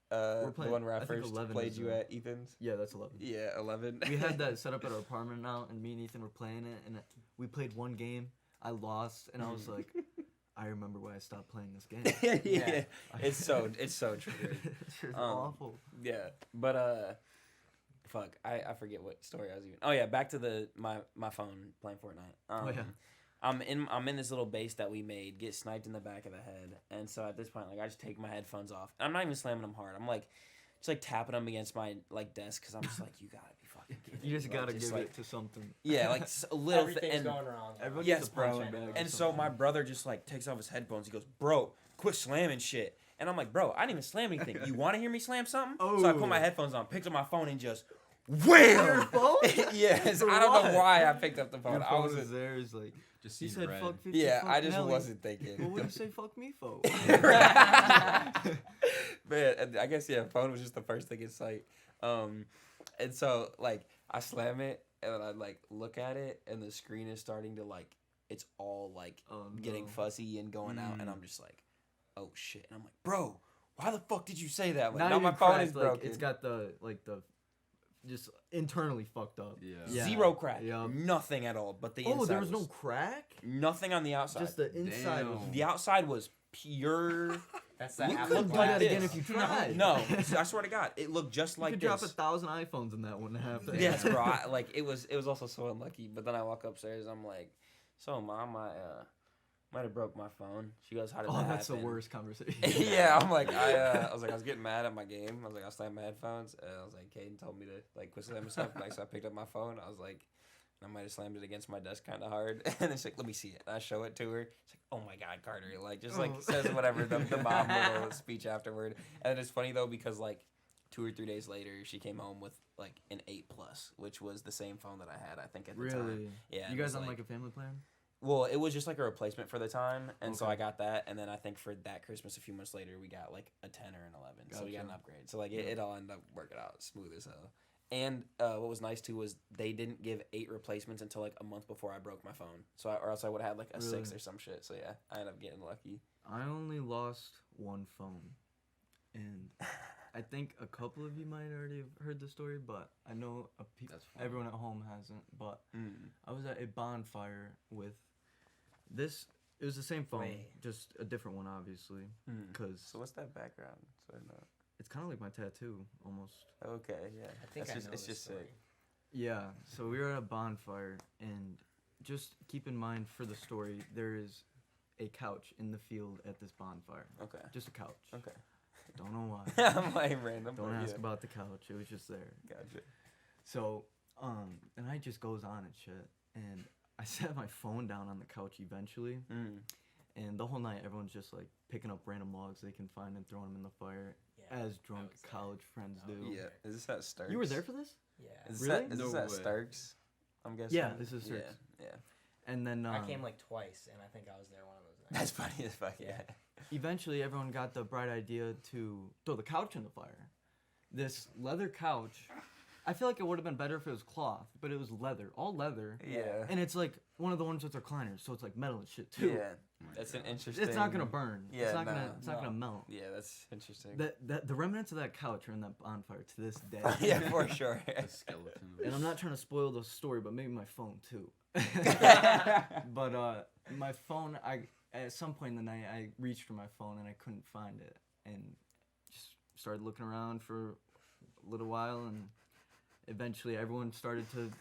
The playing- one where I I think first 11 played is, you at Ethan's. Yeah, that's 11. Yeah, 11. We had that set up at our apartment now, and me and Ethan were playing it, and we played one game. I lost, and I was like, I remember why I stopped playing this game. Yeah, it's so true. It's just Um, awful. Yeah, but fuck, I forget what story I was even. Oh yeah, back to my phone playing Fortnite. Yeah. I'm in this little base that we made, get sniped in the back of the head, and so at this point, like I just take my headphones off. I'm not even slamming them hard. I'm like, just like tapping them against my like desk because I'm just like, you gotta be fucking kidding. You just me, bro. gotta give like, it to something. Yeah, like a little Everything's and going wrong. Everyone yes, gets a bro. punching bag or And so something. my brother just like takes off his headphones. He goes, "Bro, quit slamming shit." And I'm like, "Bro, I didn't even slam anything. You want to hear me slam something?" So I put my Oh. headphones on, picked up my phone, and just Your wham. phone? Yes, For I don't what? know why I picked up the phone. Your I phone was is there. Is like Just he see said, red. "Fuck 50." yeah, fuck I just Nelly. wasn't thinking. Well, what do you say? Fuck me for? Man, and I guess yeah, phone was just the first thing in sight. And so like I slam it and then I like look at it and the screen is starting to like it's all like Oh, getting no. fuzzy and going out and Mm. I'm just like, oh shit. And I'm like, bro, why the fuck did you say that? Like, Not now even my phone cracked, is like, broken. it's got the just internally fucked up. Yeah. Yeah. Zero crack. Yeah. Nothing at all. But the Oh, inside there was no crack. nothing on the outside. Just the inside. Was, Damn. the outside was pure. That's that You apple couldn't do like that glass. again this. if you tried. No, I swear to God, it looked just You like could this. drop 1,000 iPhones in that one and half. Yes, bro. Like it was also so unlucky. But then I walk upstairs. I'm like, so mom, I might have broke my phone. She goes, how did Oh, that that's the happen? worst conversation. Yeah, I'm like, I was getting mad at my game. I was like, I slammed my headphones. And I was like, Caden told me to like quit slamming stuff. Like, so I picked up my phone. I was like, I might have slammed it against my desk kind of hard. And then she's like, let me see it. And I show it to her. She's like, oh my God, Carter. Like, just like Oh. says whatever, the mom little speech afterward. And it's funny though, because like 2 or 3 days later, she came home with like an 8 Plus, which was the same phone that I had, I think, at the time. Really? Yeah. You it guys was, on like a family plan? well, it was just like a replacement for the time, and so Okay. I got that, and then I think for that Christmas a few months later, we got like a 10 or an 11, so we got an Gotcha. upgrade. So like it all ended up working out smooth as hell. And what was nice too was they didn't give 8 replacements until like a month before I broke my phone, or else I would have had like a 6 Really? or some shit. So yeah, I ended up getting lucky. I only lost one phone, and I think a couple of you might already have heard the story, but I know That's funny. everyone at home hasn't. But Mm. I was at a bonfire with this. It was the same phone, Wait. just a different one, obviously, Mm. because So what's that background? So I know. it's kind of like my tattoo almost. Okay, yeah. I think That's I just, know it's this just story. sick. Yeah, so we were at a bonfire, and just keep in mind for the story, there is a couch in the field at this bonfire. Okay. Just a couch. Okay. Don't know why. I'm like random. Don't but ask yeah. about the couch. It was just there. Gotcha. So, the night just goes on and shit, and I set my phone down on the couch eventually, and the whole night everyone's just like picking up random logs they can find and throwing them in the fire, as drunk college friends do. Yeah. Is this at Starks? You were there for this? Yeah. Is Really? This No at way. Starks? I'm guessing. Yeah, this is Starks. Yeah. And then I came like twice, and I think I was there one of those nights. That's funny as fuck. Yeah. eventually everyone got the bright idea to throw the couch in the fire. This leather couch, I feel like it would have been better if it was cloth, but it was leather, all leather. Yeah. And it's like one of the ones with recliners, so it's like metal and shit too. Yeah. That's an interesting. It's not gonna burn. Yeah, it's not no, gonna. It's not gonna melt. Yeah, that's interesting. The remnants of that couch are in that bonfire to this day. Yeah, for sure. The skeleton. And I'm not trying to spoil the story, but maybe my phone too. But my phone, at some point in the night, I reached for my phone and I couldn't find it, and just started looking around for a little while, and eventually everyone started to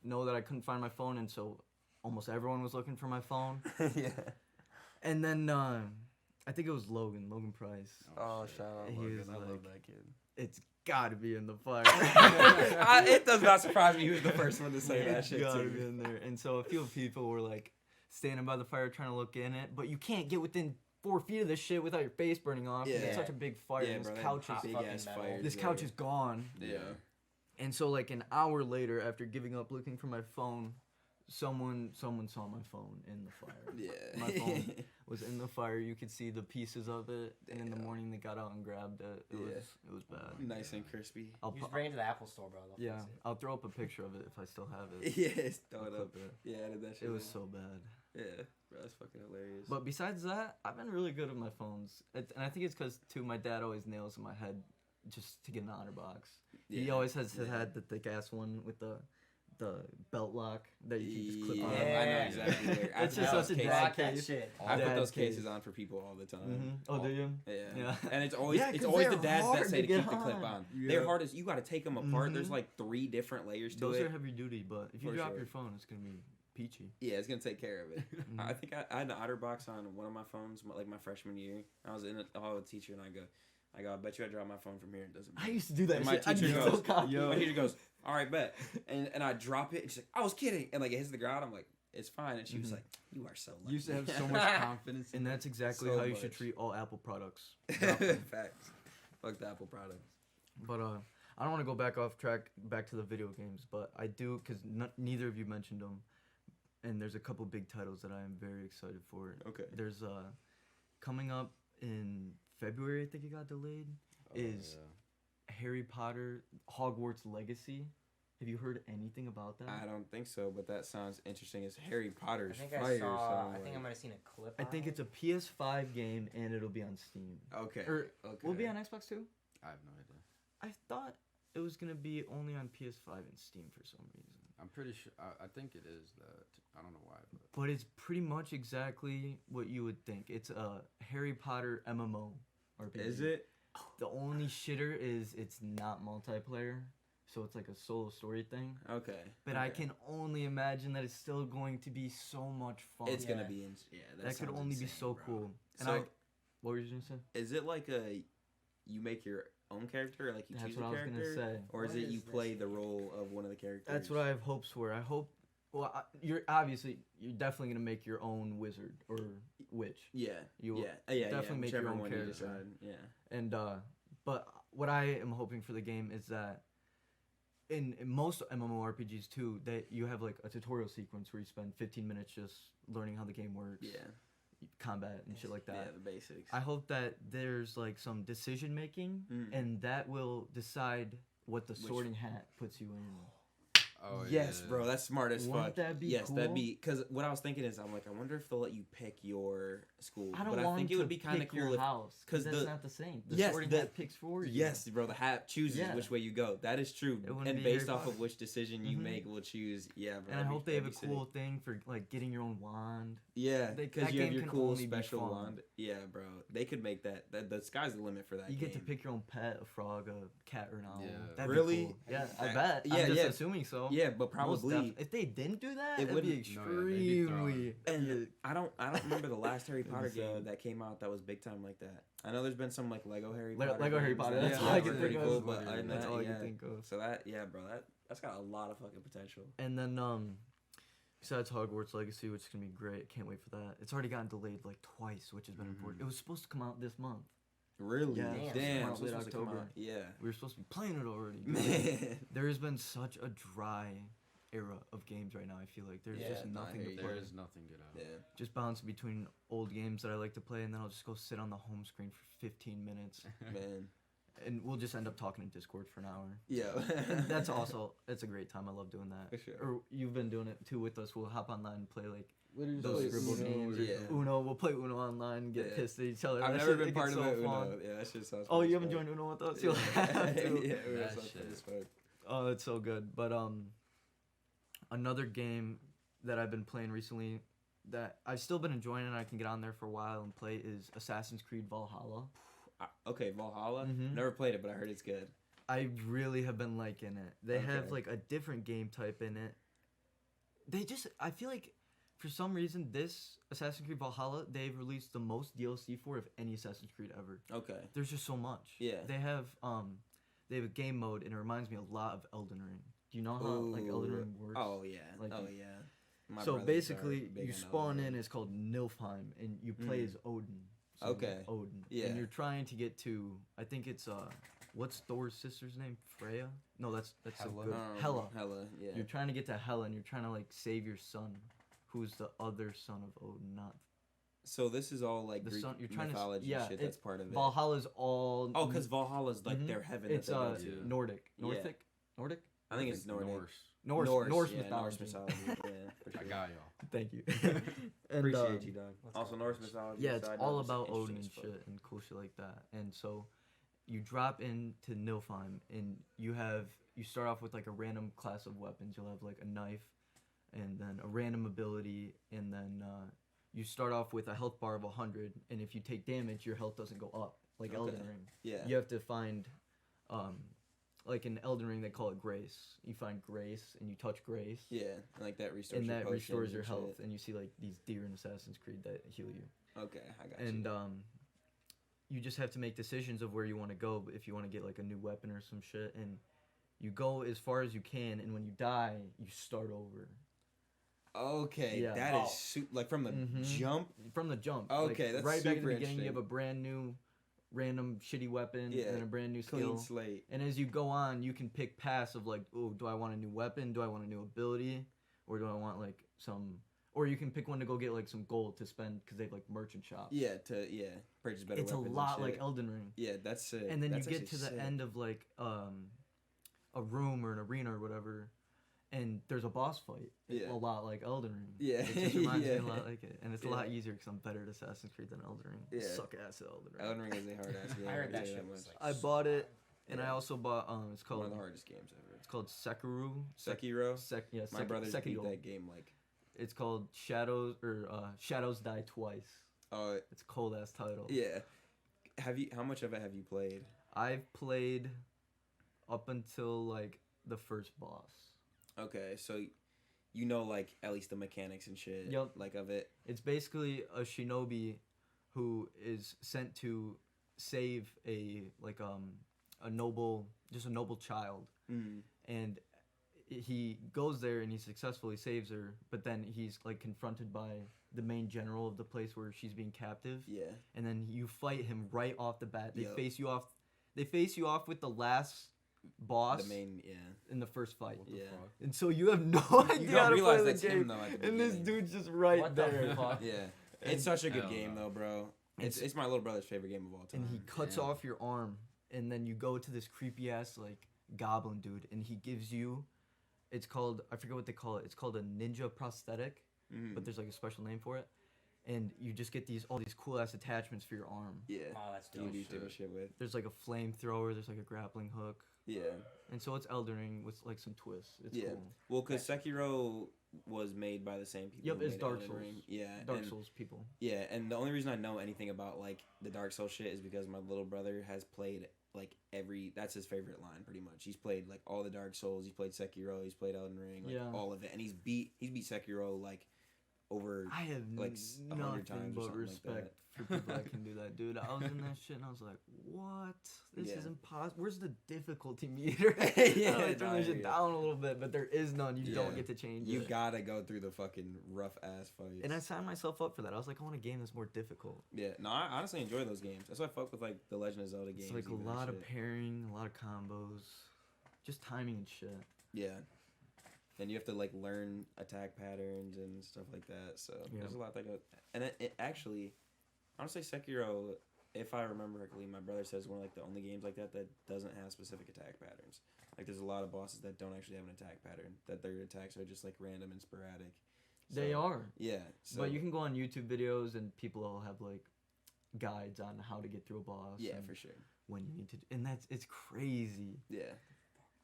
know that I couldn't find my phone, and so almost everyone was looking for my phone. Yeah. And then I think it was Logan Price. Oh, shout out He Logan. was I love like- that kid. It's gotta be in the fire. It does not surprise me he was the first one to say that It's shit gotta too. be in there. And so a few people were like standing by the fire trying to look in it, but you can't get within 4 feet of this shit without your face burning off. 'Cause Yeah. It's such a big fire. Yeah, and bro. this they couch have is big ass fucking metal. fires this there. couch is gone. Yeah. And so like an hour later, after giving up looking for my phone, someone saw my phone in the fire. Yeah. My phone was in the fire. You could see the pieces of it, and in the Damn. morning they got out and grabbed it. It Yeah. was bad. Nice and crispy. I'll You just pu- bring it to the Apple store, bro. They'll yeah, fix it. I'll throw up a picture of it if I still have it. Yes, throw I'll it up. clip it. Yeah, I did that shit. It was in. so bad. Yeah, bro, that's fucking hilarious. But besides that, I've been really good with my phones, and I think it's because too my dad always nails in my head just to get an honor box. He Yeah. always has Yeah. had the thick ass one with the belt lock that you can just clip Yeah, on. I know Yeah. exactly. Where, I It's put just those such a cases- dad Rock that case. shit. I put dad those case. cases on for people all the time. Mm-hmm. Oh, do you? Yeah. Yeah. And it's always Yeah, it's 'cause always the they're dads that hard say to to get keep the clip on. on. Yeah. They're hard as you got to take them apart. There's Mhm. like 3 different layers to Those it. are heavy duty, but if you For drop sure. your phone, it's gonna be peachy. Yeah, it's gonna take care of it. Mhm. I think I had an OtterBox on one of my phones, like my freshman year. I was in a hall with a teacher, and I go, I bet you I dropped my phone from here. It doesn't. I matter." used to do that And my shit. I teacher get goes, so cocky. My teacher goes, all right, bet. And I drop it, and she's like, I was kidding. And like it hits the ground, I'm like, it's fine. And she was Mhm. like, you are so lucky. You used to have so much confidence. And that's exactly So how you should much. treat all Apple products. Drop 'em. Facts. Fuck the Apple products. But I don't want to go back off track, back to the video games, but I do because neither of you mentioned them, and there's a couple big titles that I am very excited for. Okay. There's coming up in February, I think it got delayed. Is Harry Potter Hogwarts Legacy? Have you heard anything about that? I don't think so, but that sounds interesting. It's Harry Potter's I think fire. I saw. so I I'm think I like, might have seen a clip. I on think it. it's a PS5 game and it'll be on Steam. Okay. Or okay. will it be on Xbox too? I have no idea. I thought it was gonna be only on PS5 and Steam for some reason. I'm pretty sure. I think it is that. I don't know why, but But it's pretty much exactly what you would think. It's a Harry Potter MMO RPG. Is it? The only shitter is it's not multiplayer, so it's like a solo story thing. Okay. But I okay. can only imagine that it's still going to be so much fun. It's gonna Yeah. be yeah. that could sounds only be insane, so bro. cool. And So what were you gonna say? is it like you make your own character, like you That's choose what a I was gonna character, say. or is What it you is this play the game? role of one of the characters? That's what I have hopes for. I hope. Well, you're definitely gonna make your own wizard or witch. Yeah. You will yeah. definitely make your whichever own one you character. decide. Yeah. And but what I am hoping for the game is that in most MMORPGs too, that you have like a tutorial sequence where you spend 15 minutes just learning how the game works, Yeah. combat and shit like Yeah. that. The basics. I hope that there's like some decision making, Mm. and that will decide what the Which- sorting hat puts you in. oh Yes, yeah. bro, that's smart as Wouldn't fuck. that be yes, that'd cool? be because what I was thinking is I'm like I wonder if they'll let you pick your school. I don't but want I think to it would be kind of pick cool your if house 'cause that's the- not the same. The Yes, sorting the- hat picks for you. yes, bro, the hat chooses Yeah. which way you go. That is true, It wouldn't and be based Harry off of Potter. which decision you Mhm. make will choose. Yeah, bro. And I hope they have a that'd be cool sick. thing for like getting your own wand. Yeah, That because you have game your can cool only be special fun. wand. Yeah, bro. They could make that. The sky's the limit for that. You get to game. pick your own pet, a frog, a cat, or an owl. Yeah. That'd Really? Be cool. Yeah, I That- bet. yeah, I'm just yeah. assuming so. Yeah, but Most probably. if they didn't do that, It it'd be wouldn't- No, yeah, they'd be extremely. And I don't remember the last Harry It'd be Potter game sad. that came out that was big time like that. I know there's been some like Lego Harry Le- Potter. Lego Harry games Potter, that that's all I were can pretty think cool, of. but other than That's that, all I yeah. can think of. So that, yeah, bro, that's got a lot of fucking potential. And then Besides Hogwarts Legacy, which is gonna be great. Can't wait for that. It's already gotten delayed like twice, which has been important. It was supposed to come out this month. Really? Yeah, Damn. Damn. it's So it's late supposed to come October. out. Yeah. We were supposed to be playing it already. Man. There has been such a dry era of games right now. I feel like there's Yeah, just no, I nothing hear to you. play. There is nothing good out. Yeah. Just bouncing between old games that I like to play, and then I'll just go sit on the home screen for 15 minutes, Man. and we'll just end up talking in Discord for an hour. Yeah. And that's also, it's a great time. I love doing that. For sure. Or you've been doing it too with us. We'll hop online and play like Literally those play scribble Uno, games. Or yeah. Uno. We'll play Uno online and get Yeah. pissed at each other. I've That never shit- been it part gets of so it. fun. Uno. Yeah, that shit sounds. Oh, fun you as haven't fuck. joined Uno with us? Yeah. You'll have to. Yeah, Uno That sounds fun shit. as fuck. Oh, it's so good. But another game that I've been playing recently that I've still been enjoying and I can get on there for a while and play is Assassin's Creed Valhalla. Okay, Valhalla. Mhm. Never played it, but I heard it's good. I really have been liking it. They have Okay. like a different game type in it. I feel like for some reason this Assassin's Creed Valhalla, they've released the most DLC for of any Assassin's Creed ever. Okay. There's just so much. Yeah. They have a game mode and it reminds me a lot of Elden Ring. Do you know how like Elden Ooh. Ring works? Oh yeah. Like, oh yeah. My So brothers basically, are big you on spawn Elden in. Ring. It's called Nilfheim, and you play Mm. as Odin. So Okay. Odin. Yeah. And you're trying to get to. I think it's what's Thor's sister's name? Freya? No, that's so Hela. good. Hela. Hela. Yeah. You're trying to get to Hela, and you're trying to like save your son, who's the other son of Odin, not So this is all like the Greek son. You're trying mythology to yeah. shit. That's part of it. Valhalla's all. Oh, because Valhalla's like Mhm. their heaven. it's that they go to. Nordic. Yeah. Nordic. I think it's Nordic. Norse yeah, mythology. Norse mythology. Yeah, for I sure. got y'all. Thank you. And, Appreciate you, dog. Also, go Norse Norse. mythology. Yeah, it's side all note, is about interesting Odin as and fuck. shit and cool shit like that. And so you drop into Nilfheim and you start off with like a random class of weapons. You'll have like a knife and then a random ability, and then you start off with a health bar of 100, and if you take damage, your health doesn't go up like Elden Okay. Ring. Yeah. You have to find like in Elden Ring they call it grace. You find grace and you touch grace. Yeah, and like that restores. And your that potions restores your and health, shit. and you see like these deer in Assassin's Creed that heal you. Okay, I got And you. you just have to make decisions of where you want to go if you want to get like a new weapon or some shit, and you go as far as you can, and when you die you start over Okay, yeah. that Oh. is like from the Mhm. jump. from the jump. Okay, like, that's right back in the super beginning you have a interesting. brand new random shitty weapon Yeah, and a brand new Clean skill, slate. and as you go on you can pick paths of like, oh, do I want a new weapon, do I want a new ability, or do I want like some, or you can pick one to go get like some gold to spend because they have like merchant shops. Yeah, purchase better it's a weapons and lot like shit. Elden Ring. Yeah, that's sick. And then That's you get actually to the sick. end of like a room or an arena or whatever, and there's a boss fight. Yeah. A lot like Elden Ring. Yeah. It just reminds me Yeah. a lot like it, and it's a lot Yeah. easier because I'm better at Assassin's Creed than Elden Ring. Yeah. Suck ass at Elden Ring. Elden Ring is a hard ass game. I heard that I'll tell you shit much. was like. I bought it, and I Yeah. also bought it's one called of the hardest games ever. it's called Sekiro. Sekiro. My brothers beat Sekiro. that game like. It's called Shadows Die Twice. Oh It's a cold ass title. yeah. How much of it have you played? I've played up until like the first boss. Okay, so you know like at least the mechanics and shit. Yup. Like of it. It's basically a shinobi who is sent to save a noble child, Mm. and he goes there and he successfully saves her, but then he's like confronted by the main general of the place where she's being captive, Yeah. and then you fight him right off the bat. They Yup. face you off with the last boss The main in the first fight. Yeah. And so you have no idea You how don't to realize play the that's game, him though at the and this beginning. dude's just right What the there. fuck? Yeah. It's such a good Hell game no. though, bro. It's It's- my little brother's favorite game of all time. And he cuts Yeah. off your arm, and then you go to this creepy ass like goblin dude, and he gives you, it's called, I forget what they call it. It's called a ninja prosthetic, Mhm. but there's like a special name for it, and you just get all these cool ass attachments for your arm. Yeah. Oh, that's You dope. do different shit with. There's like a flamethrower. There's like a grappling hook, Yeah. and so it's Elden Ring with like some twists. It's Yeah. cool. Well, because Sekiro was made by the same people. Yep, who it's made Dark Elden Souls. Ring. Yeah. Dark and, Souls people. Yeah, and the only reason I know anything about like the Dark Souls shit is because my little brother has played like that's his favorite line pretty much. He's played like all the Dark Souls. He's played Sekiro. He's played Elden Ring. Like Yeah. all of it, and he's beat Sekiro like over. I have like 100 nothing times or but something like respect for people that can do that, dude. I was in that shit and I was like, what? This Yeah. is impossible. Where's the difficulty meter? Yeah, I turn no, I this hear shit ya. down a little bit, but there is none. You don't Yeah. get to change You it. gotta go through the fucking rough ass fights. And I signed myself up for that. I was like, I want a game that's more difficult. Yeah, no, I honestly enjoy those games. That's why I fuck with like the Legend of Zelda games. It's like a even and lot of shit. pairing, a lot of combos, just timing and shit. Yeah. And you have to like learn attack patterns and stuff like that. So Yeah. there's a lot that go. And it actually, honestly, Sekiro, if I remember correctly, my brother says one of like the only games like that doesn't have specific attack patterns. Like there's a lot of bosses that don't actually have an attack pattern. That their attacks are just like random and sporadic. They So, are. Yeah. So, But you can go on YouTube videos and people will have like guides on how to get through a boss. Yeah, and for sure. when you need to, and it's crazy Yeah.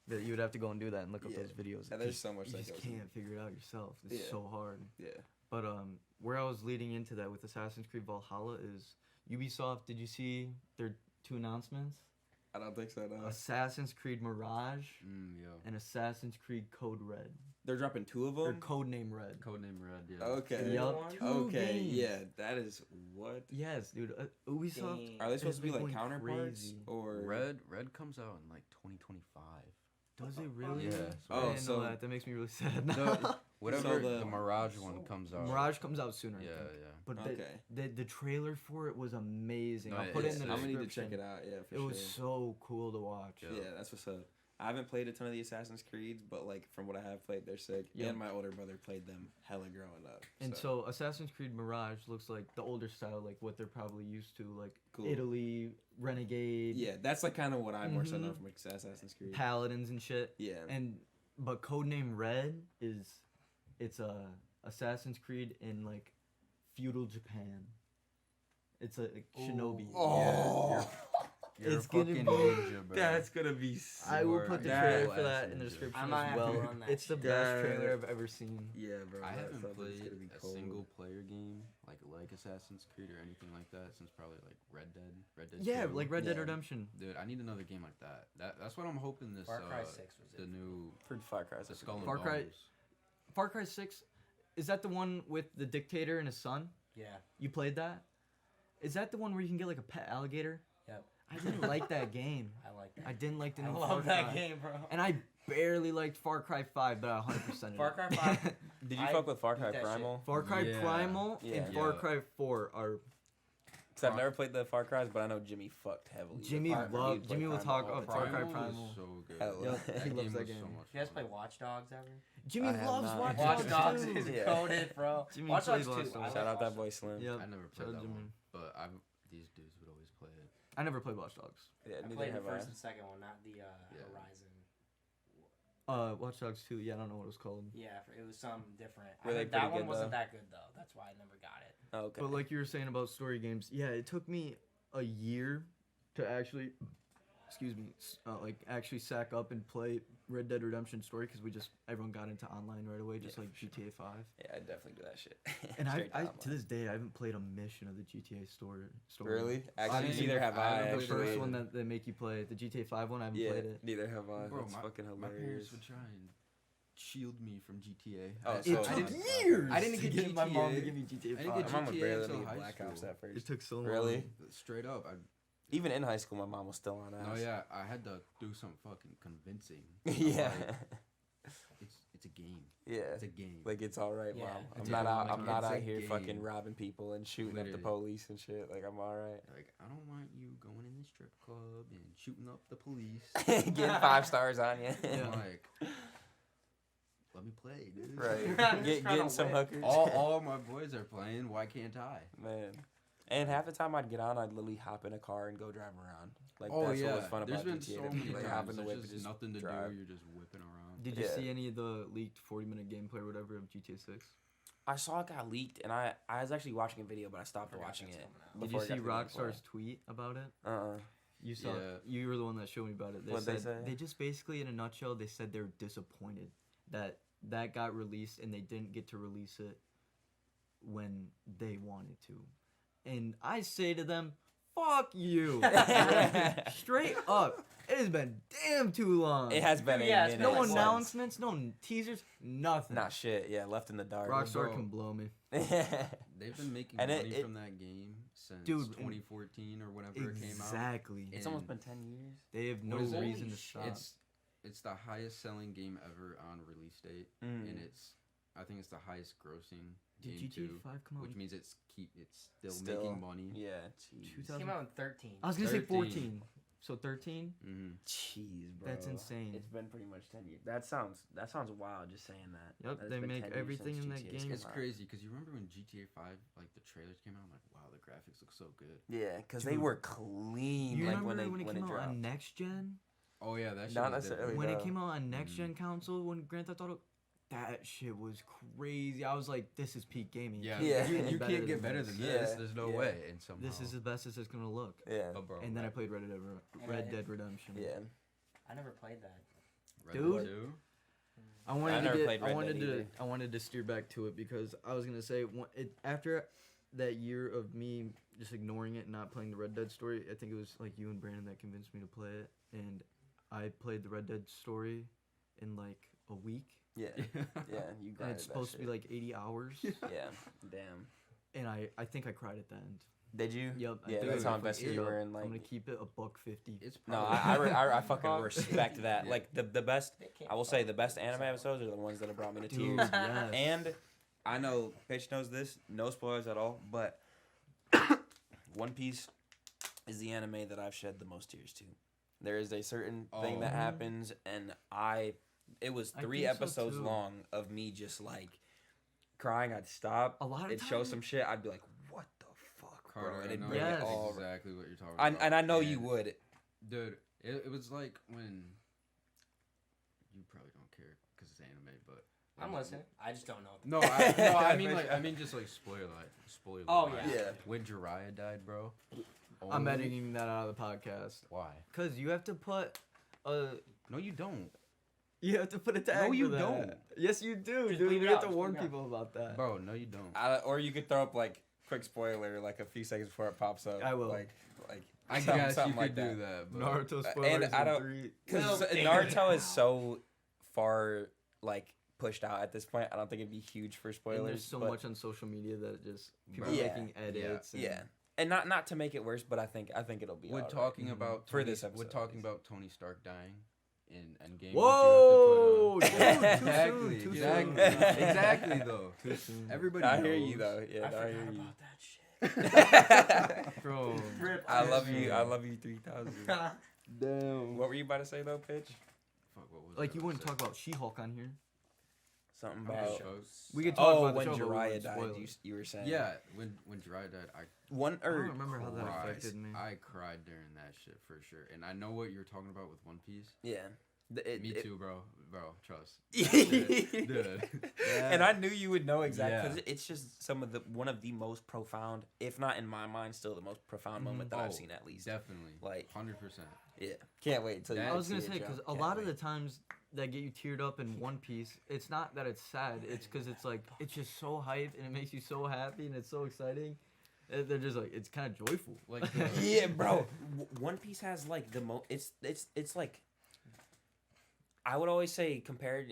that you would have to go and do that and look up Yeah. those videos. Yeah, It there's just- so much you that just goes can't in. figure it out yourself. It's Yeah. so hard. Yeah. But where I was leading into that with Assassin's Creed Valhalla is Ubisoft. Did you see their two announcements? I don't think so. No. Assassin's Creed Mirage Yo. and Assassin's Creed Code Red. They're dropping two of Or them. Codename Red. Codename Red. Yeah. Okay. Yup. Two Okay. games. Yeah. That is what. Yes, dude. Ubisoft. Dang. Are they has supposed to be been like going counterparts crazy. or Red comes out in like 2025. Does it really? Yeah. I Oh, didn't so- know that. That makes me really sad. No, whatever So the Mirage one comes out. Mirage comes out sooner. I Yeah, think. yeah. But Okay. the trailer for it was amazing. No, I'll put it in the I'm gonna need to description. check it out. Yeah, for It sure. was so cool to watch. Yeah. Yeah, that's what's up. I haven't played a ton of the Assassin's Creeds, but like from what I have played, they're sick. Yep. And my older brother played them hella growing up. And so Assassin's Creed Mirage looks like the older style, like what they're probably used to, like Cool. Italy, Renegade, yeah, that's like kind of what I more so know Mhm. from Assassin's Creed. Paladins and shit. Yeah. But Codename Red it's a Assassin's Creed in like feudal Japan. It's a shinobi. Oh. You're It's a gonna fucking be- ninja, bro. That's gonna be. I will Or put the that- trailer for Ass that in the Ninja. description I might as have to well. run that It's the shit. best Yeah. trailer I've ever seen. Yeah, bro. I that haven't stuff is played gonna be a cold. single player game like Assassin's Creed or anything like that since probably like Red Dead. Yeah, 2. like Red Dead Yeah. Redemption. Dude, I need another game like that. That's what I'm hoping this. Far Cry 6 was the it. new For Far Cry. the Skull and Far Cry- Bones. Far Cry 6, is that the one with the dictator and his son? Yeah. You played that? Is that the one where you can get like a pet alligator? Yep. I didn't like that game. I like that. I didn't like the I new love Far that Cry. game, bro. And I barely liked Far Cry 5, but I 100%. Far Cry 5. Did you I fuck with Far beat Cry that Primal? Far Cry Yeah. Primal Yeah. and Far Yeah. Cry 4 are. Cause I've never played the Far Cries, but I know Jimmy fucked heavily. with Jimmy Far Cry. loved- He'd play Jimmy will Primal talk all of the Far time. Cry was Primal. so good. Hella. Yep, he That loves game that was game. so much You guys fun. play Watch Dogs ever? Jimmy I have loves not. Watch Watch Dogs Dogs too. is Yeah. coded, bro. Jimmy Watch Dogs played 2. Watch Dogs. Shout out that boy Slim. Yep. I never Shout played out that Jimmy. one, but these dudes would always play it. I never played Watch Dogs. Yeah, I neither played the have I. first and second one, not the Yeah. Horizon. Watch Dogs 2. Yeah, I don't know what it was called. Yeah, it was something different. Were they That pretty one good, wasn't though? that good though. That's why I never got it. Oh, okay. But like you were saying about story games, yeah, it took me a year to actually, like actually sack up and play Red Dead Redemption story because everyone got into online right away, just Yeah, like for sure. GTA 5. Yeah, I definitely do that shit. And Straight I top to line. this day I haven't played a mission of the GTA story. Really? Actually, Honestly, neither have I. I The haven't Actually, first one that they make you play, the GTA 5 one, I haven't yeah, played it. neither have I. Bro, That's fucking My hilarious. parents would try and shield me from GTA. Oh, It so It I took didn't- years. I didn't to get my mom to GTA. give me GTA 5. I didn't get My mom would GTA barely until let me high get Black Ops school. at first. It took so long. Really? Straight up. Even in high school, my mom was still on ass. Oh yeah, I had to do some fucking convincing. yeah. It's a game. Yeah. It's a game. Like it's all right, Yeah. mom. I'm It's not a- out. like, I'm not it's out a here game. fucking robbing people and shooting up the Literally. police and shit. Like I'm all right. Like, I don't want you going in the strip club and shooting up the police. Getting 5 stars on you. Yeah. I'm like, let me play, dude. Right. I'm just trying Getting to some win. hookers. all my boys are playing. Why can't I? Man. And half the time I'd get on, I'd literally hop in a car and go drive around. Like that's what was fun There's about been GTA. so to many me. Like times hop in the there's whip and just just nothing to drive. do. You're just whipping around. Did you Yeah. see any of the leaked 40-minute gameplay or whatever of GTA 6? I saw it got leaked, and I was actually watching a video, but I stopped Forgot watching that's it. coming out. Did you before it see got to the gameplay. Rockstar's tweet about it? Uh-uh. You saw. Yeah. You were the one that showed me about it. What'd they say? They just basically, in a nutshell, they said they were disappointed that got released and they didn't get to release it when they wanted to. And I say to them, fuck you. Straight up. It has been damn too long. It has been Yeah, a it's minute. No been like announcements, no teasers, nothing. Not shit. Yeah, left in the dark. Rockstar Bro. can blow me. They've been making And money it- from that game since Dude, 2014 or whenever it came out. Exactly. It's almost been 10 years. They have no What is it? reason Holy to shit. stop. It's the highest selling game ever on release date, and I think it's the highest grossing Did game GTA too, 5 come out? which means it's still making money. Yeah. It 2000 came out in 13. I was gonna say 13. 14. So 13? Mm-hmm. Jeez, bro. That's insane. It's been pretty much 10 years. That sounds wild just saying that. Yep, That it's they been make 10 years everything since in that GTA's game. come It's out. crazy because you remember when GTA 5 like the trailers came out. I'm like, wow, the graphics look so good. Yeah, because they Dude. were clean. You like remember when it it came out dropped. on next gen? Oh yeah, that shit Not was necessarily. different. When it no. came out on next gen console, when Grand Theft Auto, that shit was crazy. I was like, this is peak gaming. Yeah, Yeah. you can't get better than this. Yeah, There's no yeah. way. And somehow, This is the best as it's gonna look. Yeah. oh, bro. And then I Red- played Red Dead Redemption. Yeah. I never played that. Red Dead Dude. 2? I wanted I to never get, played I Red wanted Dead to either. I wanted to steer back to it because I was gonna say after that year of me just ignoring it and not playing the Red Dead story, I think it was like you and Brandon that convinced me to play it, and I played the Red Dead story in like a week, Yeah. Yeah. You and grinded it's that supposed to be shit. like 80 hours, Yeah. Damn. and I think I cried at the end. Did you? Yep. I Yeah, think that's I how was invested like, you were "Yep, in, like- I'm gonna keep it It's $1.50. No, probably I fucking respect that. Yeah. Like the best. They can't I will say fuck the best anime episodes are the ones that have brought me to Dude, tears. yes. And I know Pitch knows this. No spoilers at all. But One Piece is the anime that I've shed the most tears to. There is a certain thing that Oh. happens, and it was I 3 think so, episodes too. long of me just like crying. I'd stop. A lot of It'd show times- some shit. I'd be like, what the fuck, bro? Carter, And I it'd know bring it Yes. all. exactly what you're talking about. And I know you And, would. Dude, it was like when you probably don't care because it's anime, but I'm listening. I just don't know. No, I mean just like spoiler. Oh, alert. yeah. Yeah. When Jiraiya died, bro. I'm only- editing that out of the podcast Why? because you have to put a No, you don't, you have to put a tag. you for that. don't. Yes, you do, Just dude. leave We it have out, to just warn leave it out. people about that. bro. No, you don't. Or you could throw up like quick spoiler like a few seconds before it pops up. I will. Like I something- guess you something could like do that. that. But Naruto And spoilers I in don't- 3. because Well, Naruto is so far like pushed out at this point. I don't think it'd be huge for And spoilers. there's so but- much on social media that just people Yeah. making edits. And Yeah, and not to make it worse, but I think it'll be. we're alright. talking Mhm. about For Tony, this episode, We're at talking least. about Tony Stark dying in Endgame. Whoa, which you have to put on- dude, too exactly, soon, too exactly, soon. exactly though. Too soon. Everybody. I hear knows. you though. Yeah, I I forgot hear you. about that shit. Bro, Rip. I love you. I love you 3,000. damn. What were you about to say though, Pitch? Fuck, what was Like I you about wouldn't to talk about She-Hulk on here. Something say? about. Shows. We could talk Oh, about the when show, but we Jiraiya wouldn't died, spoil it. you were saying. Yeah, when Jiraiya died, One I or don't remember how that cried. affected me. I cried during that shit for sure, and I know what you're talking about with One Piece. yeah. Me too, bro. Bro, trust. Dude. Dude. And I knew you would know exactly Yeah. because it's just one of the most profound, if not in my mind, still the most profound moment that I've Oh, seen at least. Definitely. Like, 100%. yeah, can't wait till you. I was see gonna it, say Joe. because a Can't lot of wait. the times that get you teared up in One Piece, it's not that it's sad. It's because it's like it's just so hype and it makes you so happy and it's so exciting. They're just like it's kind of joyful. Like the- Yeah, bro. One Piece has like the most. It's like. I would always say comparing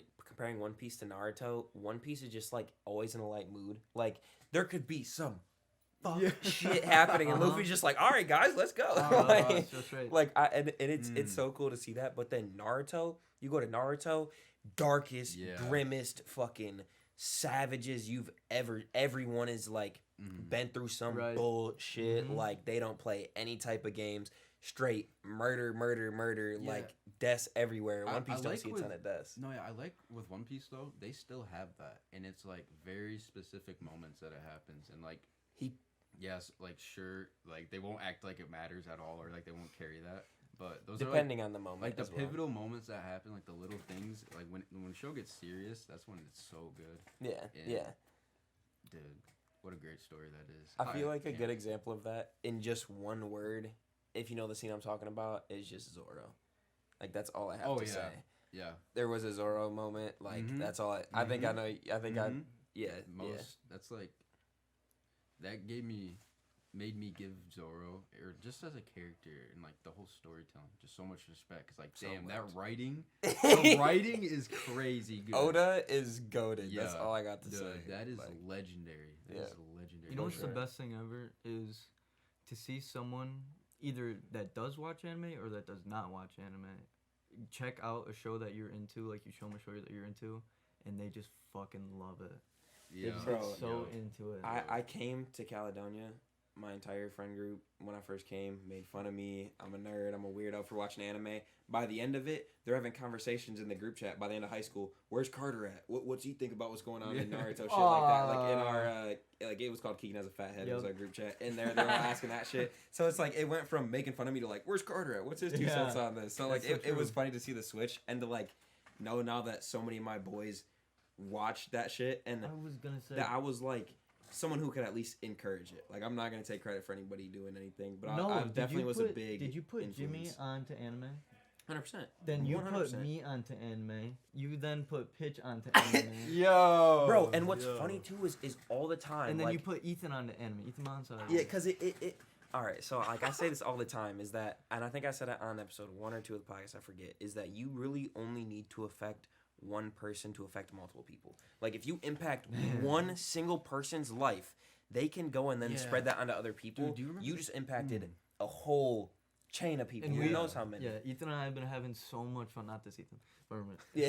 One Piece to Naruto. One Piece is just like always in a light mood. Like there could be some fuck Yeah. shit happening, and Uh-huh. Luffy's just like, "All right, guys, let's go." Oh, it's just right. And it's so cool to see that. But then Naruto, you go to Naruto, darkest, Yeah. grimmest, fucking savages you've everyone is like Mhm. been through some Right. bullshit. Mhm. Like they don't play any type of games. Straight murder, Yeah. like deaths everywhere. One Piece don't like see a with- ton of deaths. No, yeah, I like with One Piece though, they still have that, and it's like very specific moments that it happens, and like yes, like sure, like they won't act like it matters at all, or like they won't carry that, but those Depending on the moment. are like the as well. pivotal moments that happen, like the little things, like when the show gets serious, that's when it's so good, Yeah, Yeah. yeah. dude. What a great story that is. I feel like a yeah. good example of that in just one word, if you know the scene I'm talking about, is just Zoro. Like that's all I have Oh, to yeah. say. Yeah, There was a Zoro moment. Like Mhm. that's all. I think I Mhm. know. I think Mhm. yeah. most that's like that gave me made me give Zoro, or just as a character and like the whole storytelling, just so much respect. Cause like, damn, that writing, the writing is crazy good. Oda is goated. That's Yeah, all I got to Dude, say. that is Like, legendary. That yeah. is legendary. You know what's the sure. best thing ever is to see someone either that does watch anime or that does not watch anime check out a show that you're into, like you show them a show that you're into, and they just fucking love it. They Yeah, just Bro, get so into it. I came to Caledonia. My entire friend group, when I first came, made fun of me. I'm a nerd. I'm a weirdo for watching anime. By the end of it, they're having conversations in the group chat. By the end of high school, where's Carter at? What's he think about what's going on in Naruto? Shit like that. Like in our, like it was called Keegan as a Fathead. It was our group chat. In there, they were all asking that shit. So it's like it went from making fun of me to like, where's Carter at? What's his 2 cents on this? So like That's so it was true. funny to see the switch and to like know now that so many of my boys watched that shit and I was gonna say. that I was like someone who could at least encourage it. Like I'm not gonna take credit for anybody doing anything, but no, I did definitely you was put, a big. Did you put Jimmy influence. onto anime? 100%. Then you put 100%. me onto anime. You then put Pitch onto anime. yo, Bro, and what's funny too is all the time. And then like, you put Ethan onto anime. Ethan Monsai. yeah, because it. All right, so like I say this all the time is that, and I think I said it on episode 1 or 2 of the podcast. I forget. Is that you really only need to affect one person to affect multiple people. Like if you impact one single person's life, they can go and then spread that onto other people. Dude, do you remember you just impacted a whole chain of people. And Who we- knows how many? Yeah, Ethan and I have been having so much fun. Not this Ethan. Yeah.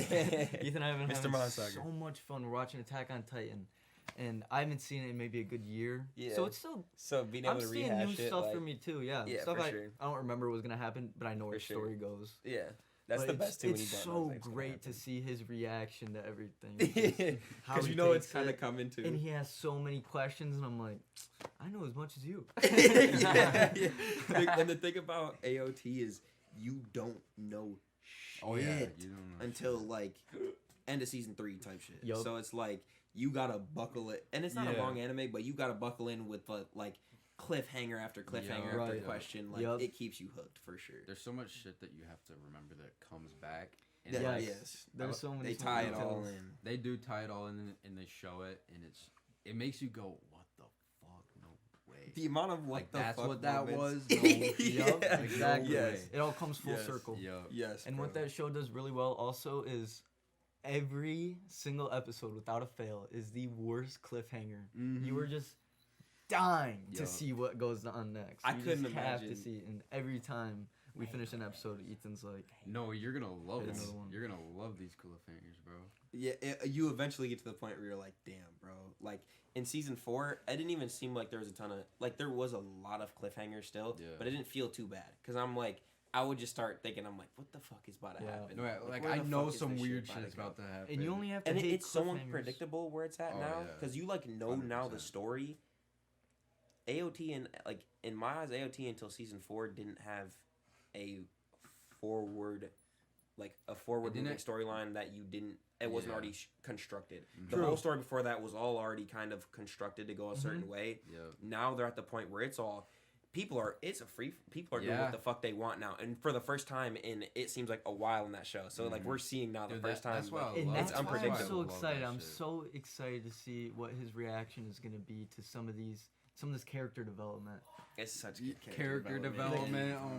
Ethan and I have been Mr. having Monosaga. so much fun. We're watching Attack on Titan. And I haven't seen it in maybe a good year. Yeah. So it's still... So being able I'm to seeing rehash new it, stuff like, for me too, yeah. Yeah, Stuff for I sure. don't remember what was going to happen, but I know where the sure. story goes. yeah, that's But the it's- best too. When you It's don't know so exactly what's gonna great to happen. see his reaction to everything. How Because he you know it's takes kind of it. coming to. And he has so many questions, and I'm like, I know as much as you. And the thing about AOT is you don't know shit Oh yeah, you don't know until like end of season 3 type shit. Yup. So it's like you gotta buckle it, and it's not a Yeah. long anime, but you gotta buckle in with like cliffhanger after cliffhanger Yeah. after Right. question. Like Yup. it keeps you hooked for sure. There's so much shit that you have to remember that comes back. And Yeah, like, yes. There's so many They small tie it all details. in. they do tie it all in and they show it, and it makes you go, what the fuck? No way. The amount of what Like the that's fuck what that moments- was. No, Yup, Yeah. exactly. Yes. It all comes full Yes. circle. Yo, Yes. And what bro. that show does really well also is every single episode, without a fail, is the worst cliffhanger. You were just dying to Yo. see what goes on next. I You couldn't just have to imagine. see. And every time we finish an episode, Ethan's like, no, you're gonna love Hit it. another one. You're gonna love these cliffhangers, bro. Yeah, you eventually get to the point where you're like, damn, bro. Like in season 4, it didn't even seem like there was a ton of like there was a lot of cliffhangers still, Yeah. but it didn't feel too bad because I'm like I would just start thinking I'm like, what the fuck is about to Yeah. happen? No, like where I the know fuck is some this weird shit about shit's to go? about to happen. and you only have to And hate it's so cliffhangers. unpredictable where it's at Oh, now yeah. because you like know now the 100%. story. AOT and like in my eyes, AOT until season 4 didn't have a forward, like a forward moving didn't- storyline that you didn't. It wasn't Yeah. already constructed. The True. whole story before that was all already kind of constructed to go a certain way. Yeah. Now they're at the point where it's all. People are doing Yeah. what the fuck they want now, and for the first time in it seems like a while in that show. So like we're seeing now the Dude, first time. that's why I like, And love that's it's why I'm unpredictable. so Love that excited. I'm shit. so excited to see what his reaction is going to be to some of this character development. It's such good Character development. Oh,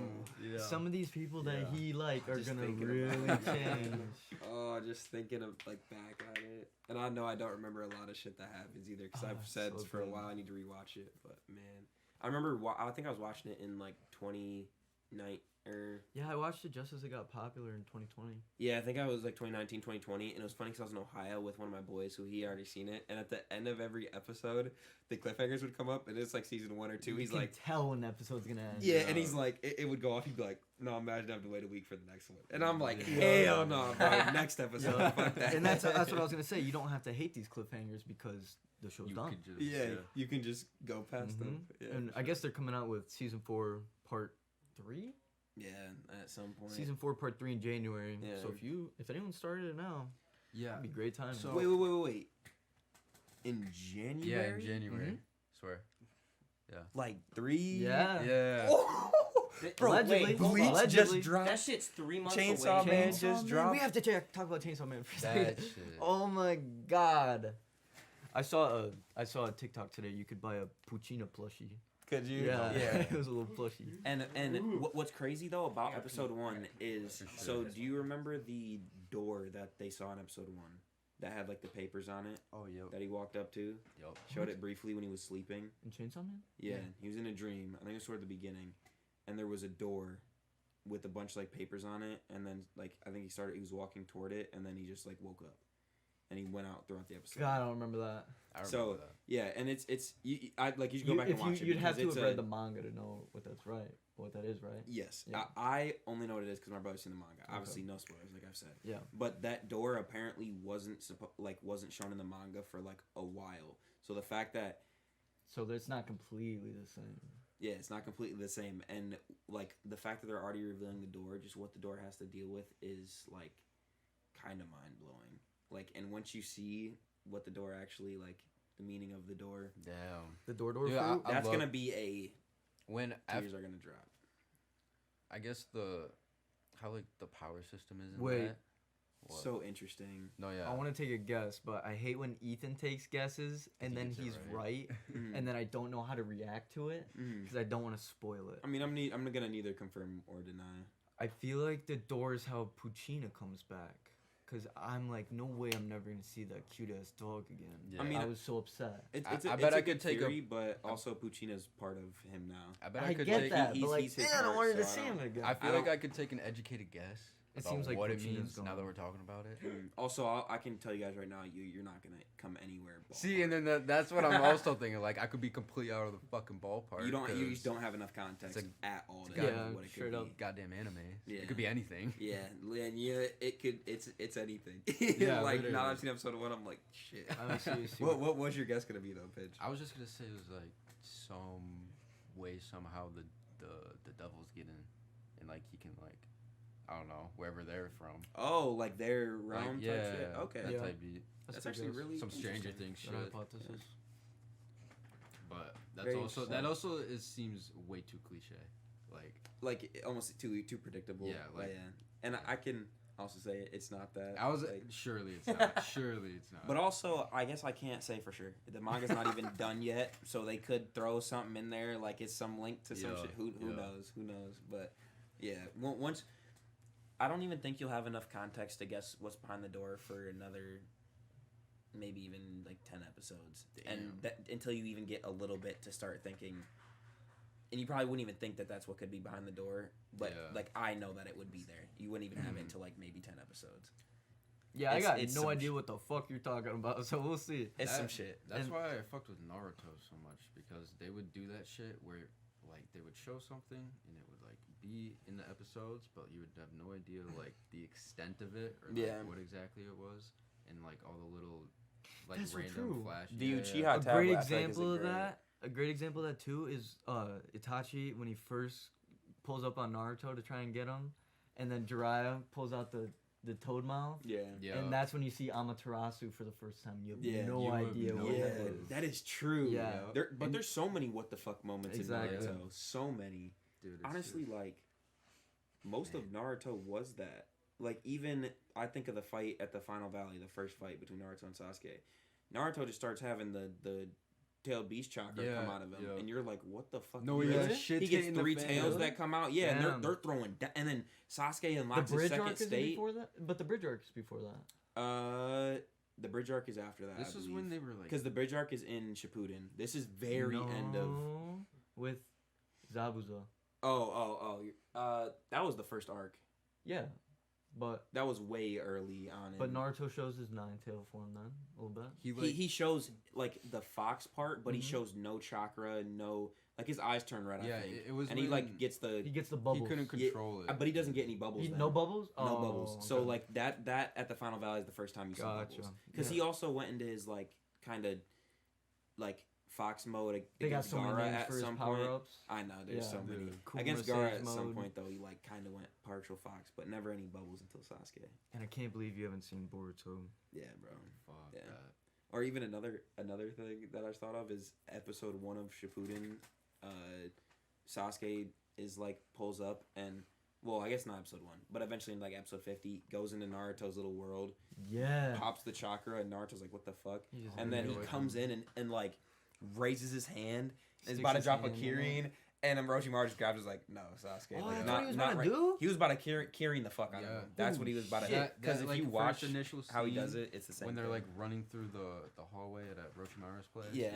yeah. Some of these people that Yeah. he like are Just going to thinking really about it. change. Oh, just thinking of like back at it, and I know I don't remember a lot of shit that happens either because Oh, I've said so for a good. while I need to rewatch it. But man, I remember. I think I was watching it in like 2019 or Yeah, I watched it just as it got popular in 2020. yeah, I think I was like 2019, 2020, and it was funny because I was in Ohio with one of my boys who he already seen it, and at the end of every episode, the cliffhangers would come up, and it's like season 1 or 2. He's you can like. tell when the episode's going to end. Yeah, and Yeah. he's like, it would go off. He'd be like, "No, imagine I have to wait a week for the next one." And I'm like, Yeah. "Hell no, bro! Next episode, fuck that." And that's what I was going to say. You don't have to hate these cliffhangers because the show's You done. could just, Yeah, you can just go past them. Mhm. Yeah, And for I sure. guess they're coming out with season 4 part 3? Yeah, at some point. Season 4 part 3 in January. Yeah. So if anyone started it now, Yeah. it'd be a great time. So- Wait. In January? Yeah, in January. Mhm. Swear. Like 3? Yeah. Yeah. Oh! Bro, Allegedly. wait, Hold on. Bleach Allegedly. just dropped. That shit's 3 months Chainsaw away. Man Chainsaw just Man. dropped. We have to talk about Chainsaw Man for a That second. shit. Oh my god. I saw a TikTok today. You could buy a Puccina plushie. Could you? Yeah, Yeah. it was a little plushy. And what's crazy though about episode 1 is, so do you remember the door that they saw in episode 1 that had like the papers on it Oh, yep. that he walked up to? Yep. Showed it briefly when he was sleeping. And Chainsaw Man? Yeah, he was in a dream. I think it was toward the beginning, and there was a door with a bunch of like papers on it, and then like I think he was walking toward it, and then he just like woke up, and he went out throughout the episode. God, I don't remember that. I remember So that. yeah, and you should go back and watch it. You'd have to because have it's read the manga to know what that's right. What that is, right? Yes, Yeah. I only know what it is because my brother's seen the manga. Okay. Obviously, no spoilers, like I've said. Yeah. But that door apparently wasn't shown in the manga for like a while. So the fact that So it's not completely the same. yeah, it's not completely the same, and like the fact that they're already revealing the door, just what the door has to deal with is like kind of mind blowing. Like, and once you see what the door actually like, the meaning of the door, Damn. The door Dude, fruit? I that's love- gonna be a When tears are gonna drop. I guess how like the power system is in Wait. that. What? So interesting. no, yeah. I want to take a guess, but I hate when Ethan takes guesses and he then gets it he's right. right, and then I don't know how to react to it Mhm. because I don't want to spoil it. I mean, I'm gonna neither confirm or deny. I feel like the door is how Puccina comes back. Cause I'm like, no way, I'm never gonna see that cute ass dog again. Yeah. I mean, I was so upset. I bet I could good take a- theory, but also Puccina's part of him now. I bet I I could get take. that, he's- but like, he's his man, I heart, wanted to so I see him don't- again. I feel I like don't- I could take an educated guess. It about seems like what it Puccina's means now that gone. we're talking about it. Also, I can tell you guys right now, you're not gonna come anywhere. See, and then that's what I'm also thinking. Like, I could be completely out of the fucking ballpark. you 'cause just don't have enough context it's at all to it's know yeah, what it straight could up. be. goddamn anime. Yeah. It could be anything. Yeah, and yeah, it's anything. Yeah, like literally. now that I've seen episode 1, I'm like, shit. I'm serious. What was your guess gonna be though, Pitch? I was just gonna say it was like some way somehow the devils get in, and like he can like, I don't know, wherever they're from. Oh, like their Like, realm yeah, type shit. Okay, that Yeah. type beat. that's a actually good guess. really Some Stranger interesting. Things shit. Good hypothesis. But that's Very also interesting. seems way too cliche. Like almost too predictable. Yeah, like- yeah. And I can also say it's not that. I was like, surely it's not. Surely it's not. but also, I guess I can't say for sure. The manga's not even done yet, so they could throw something in there, like it's some link to some Yeah, shit. Who yeah. knows? Who knows? But yeah, once I don't even think you'll have enough context to guess what's behind the door for another, maybe even like 10 episodes, and Damn. that until you even get a little bit to start thinking. And you probably wouldn't even think that that's what could be behind the door, but Yeah. like I know that it would be there. You wouldn't even have it Mhm. until like maybe 10 episodes. Yeah, It's- I got it's no some idea sh- what the fuck you're talking about, so we'll see. It's That- some shit. That's And- why I fucked with Naruto so much, because they would do that shit where like they would show something and it would like be in the episodes, but you would have no idea like the extent of it or like, Yeah. what exactly it was, and like all the little like That's so random true. flashes. The Yeah, Uchiha yeah. A tablet, great I feel like, is a example of great- that. A great example of that too is Itachi when he first pulls up on Naruto to try and get him, and then Jiraiya pulls out the toad mouth, Yeah. Yeah. and that's when you see Amaterasu for the first time. You have Yeah, no you have idea no what Yeah, that is. that is true. Yeah. But And- there's so many what the fuck moments Exactly. in Naruto. So many. Dude, it's Honestly, just- like most of Naruto was that. Like even I think of the fight at the Final Valley, the first fight between Naruto and Sasuke. Naruto just starts having the tail beast chakra Yeah, come out of him, yeah. and you're like, what the fuck? No, he he gets, gets shit he gets in the 3 fan. tails Really? that come out. Yeah, and Damn. they're throwing and then Sasuke The unlocks his bridge second arc is state. before that, but the bridge arc is before that. The bridge arc is after that. this is when they were like because the bridge arc is in Shippuden. This is very end of. No, with Zabuza. That was the first arc. Yeah, but That was way early on. but Naruto shows his 9-tail form then a little bit. he like he shows like the fox part, but he Mhm. shows no chakra, no like his eyes turn red. yeah, I think, it was and he when like gets the He gets the he bubbles. couldn't Yeah, control it. but he doesn't get any bubbles. then. No bubbles. No Oh, bubbles. So okay. like that at the Final Valley is the first time you see Gotcha. bubbles because Yeah. he also went into his like kind of like fox mode They got against so many Gaara names at for his some power point. ups. I know there's Yeah. so many. Dude. Against Kuma Gaara Sage at some mode. point though, he like kind of went partial fox, but never any bubbles until Sasuke. And I can't believe you haven't seen Boruto. Yeah, bro. Fuck Yeah. that. Or even another thing that I thought of is episode 1 of Shippuden. Sasuke is like pulls up and well, I guess not episode 1, but eventually in like episode 50 goes into Naruto's little world, Yeah. pops the chakra, and Naruto's like, "What the fuck?" He just And then moved he away comes from in and like raises his hand, is about to his drop a hand in Kirin, and then Orochimaru just grabs, like, no, Sasuke. Oh, like, that's what he was about to right. do? He was about to Kirin the fuck out of Yeah. him. That's what he was about to do. That- Because that, if like, you first watch initial how he does scene, it, it's the same when they're thing. like running through the hallway at Orochimaru's place. Yeah.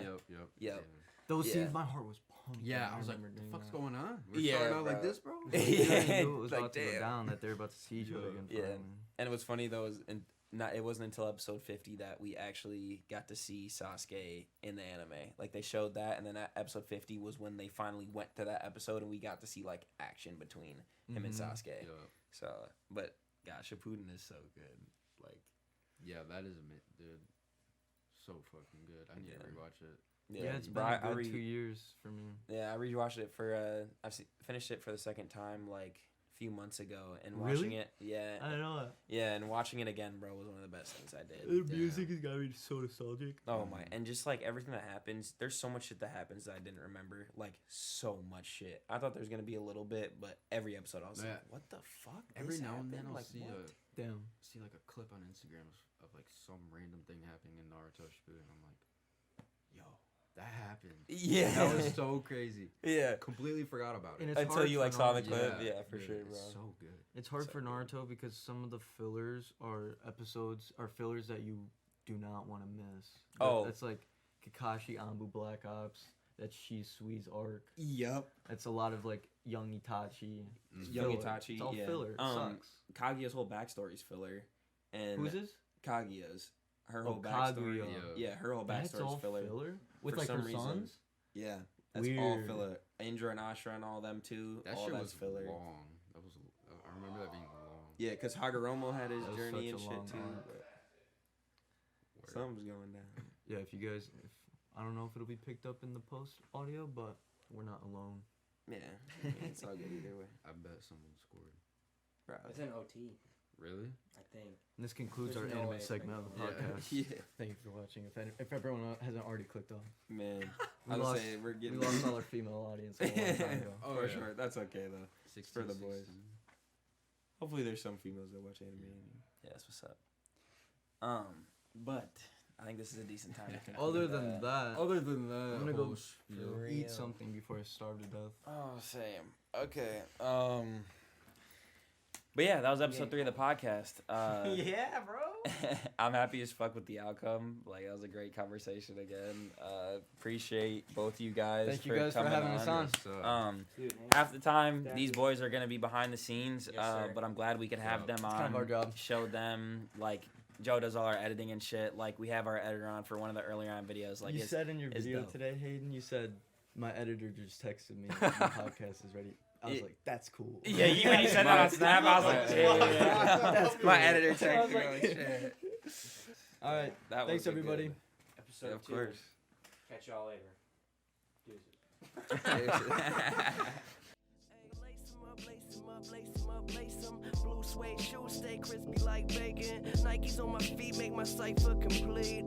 Yep. Those Yeah. scenes, my heart was pumped. Yeah, when I was like, remember what the doing fuck's that. going on? We're Yeah, starting out like bro. this, bro? Yeah, Yeah, you knew it was like, about to go damn. down, that they were about to see each other again. Yeah. finally. And it was funny though, it wasn't until episode 50 that we actually got to see Sasuke in the anime. Like they showed that, and then at episode 50 was when they finally went to that episode, and we got to see like action between him and Mhm. Sasuke. Yeah. So, but gosh, Shippuden is so good. Like, Yeah, that is dude. So fucking good. I need to Yeah. rewatch it. Yeah, it's been bro, a good 2 years for me. Yeah, I rewatched it for finished it for the second time like a few months ago, and Really? watching it, yeah, I know that. yeah, and watching it again, bro, was one of the best things I did. music has got me so nostalgic. Oh my, and just like everything that happens, there's so much shit that happens that I didn't remember. Like so much shit. I thought there was gonna be a little bit, but every episode I was Yeah. like, what the fuck? Every This now and then happened? I'll Like, see what? Damn. like a clip on Instagram of like some random thing happening in Naruto Shippuden. I'm like, yo, that happened. Yeah, That was so crazy. yeah. Completely forgot about And it. it's Until hard you for like saw the Naruto. clip, yeah, for dude, sure, bro. It's so good. It's hard So for good. Naruto because some of the fillers are fillers that you do not want to miss. Oh. That's like Kakashi Anbu Black Ops. That's Shisui's arc. Yep. That's a lot of like young Itachi. It's Young filler. Itachi, It's all yeah. filler. It sucks. Kaguya's whole backstory's filler, and Who's this? Kaguya's her Oh, whole backstory. Kaguya. Yeah, her whole That's all backstory's filler. with For like some her reason. sons. Yeah, that's all Weird. filler. Indra and Ashra and all them too. That all shit that's was filler. long. That was. I remember that being long. Yeah, because Hagoromo had his That was journey and such a shit long too. arc. But Word. something's going down. Yeah, if you guys, I don't know if it'll be picked up in the post audio, but we're not alone. Yeah, I mean, it's all good either way. I bet someone scored. Bro. It's an OT, Really? I think. And this concludes There's our no anime way it's segment of the Yeah. podcast. Yeah, Thank you for watching. If everyone hasn't already clicked off, man. We I was lost- saying we're we getting lost all our female audience a long time ago. Oh, for yeah. sure. That's okay though. 16, for the boys. 16. Hopefully, there's some females that watch anime. Yeah, that's what's up. But I think this is a decent time. to conclude Other than that, Other than that, I'm gonna go whole spiel. eat something before I starve to death. Oh, same. Okay. But yeah, that was episode 3 of the podcast. Yeah, bro. I'm happy as fuck with the outcome. Like that was a great conversation again. Appreciate both you guys. Thank you guys for coming having us on. So, Dude, Half the time, Thank these you. boys are gonna be behind the scenes, Yes, sir. but I'm glad we could have them on. It's kind of our job. Show them like Joe does all our editing and shit. Like we have our editor on for one of the earlier on videos. Like you it's, said in your it's video dope. today, Hayden, you said my editor just texted me. The podcast is ready. I was Yeah. like, that's cool. Yeah, when you said that on Snap, I was like, yeah. That's My cool. editor I was texted me. like- Like, shit. All right. That Thanks, was a everybody. good- Episode Of 2. course. Catch y'all later. Deuces. Hey, lace 'em up. Blue suede shoes stay crispy like bacon. Nikes on my feet make my cipher complete.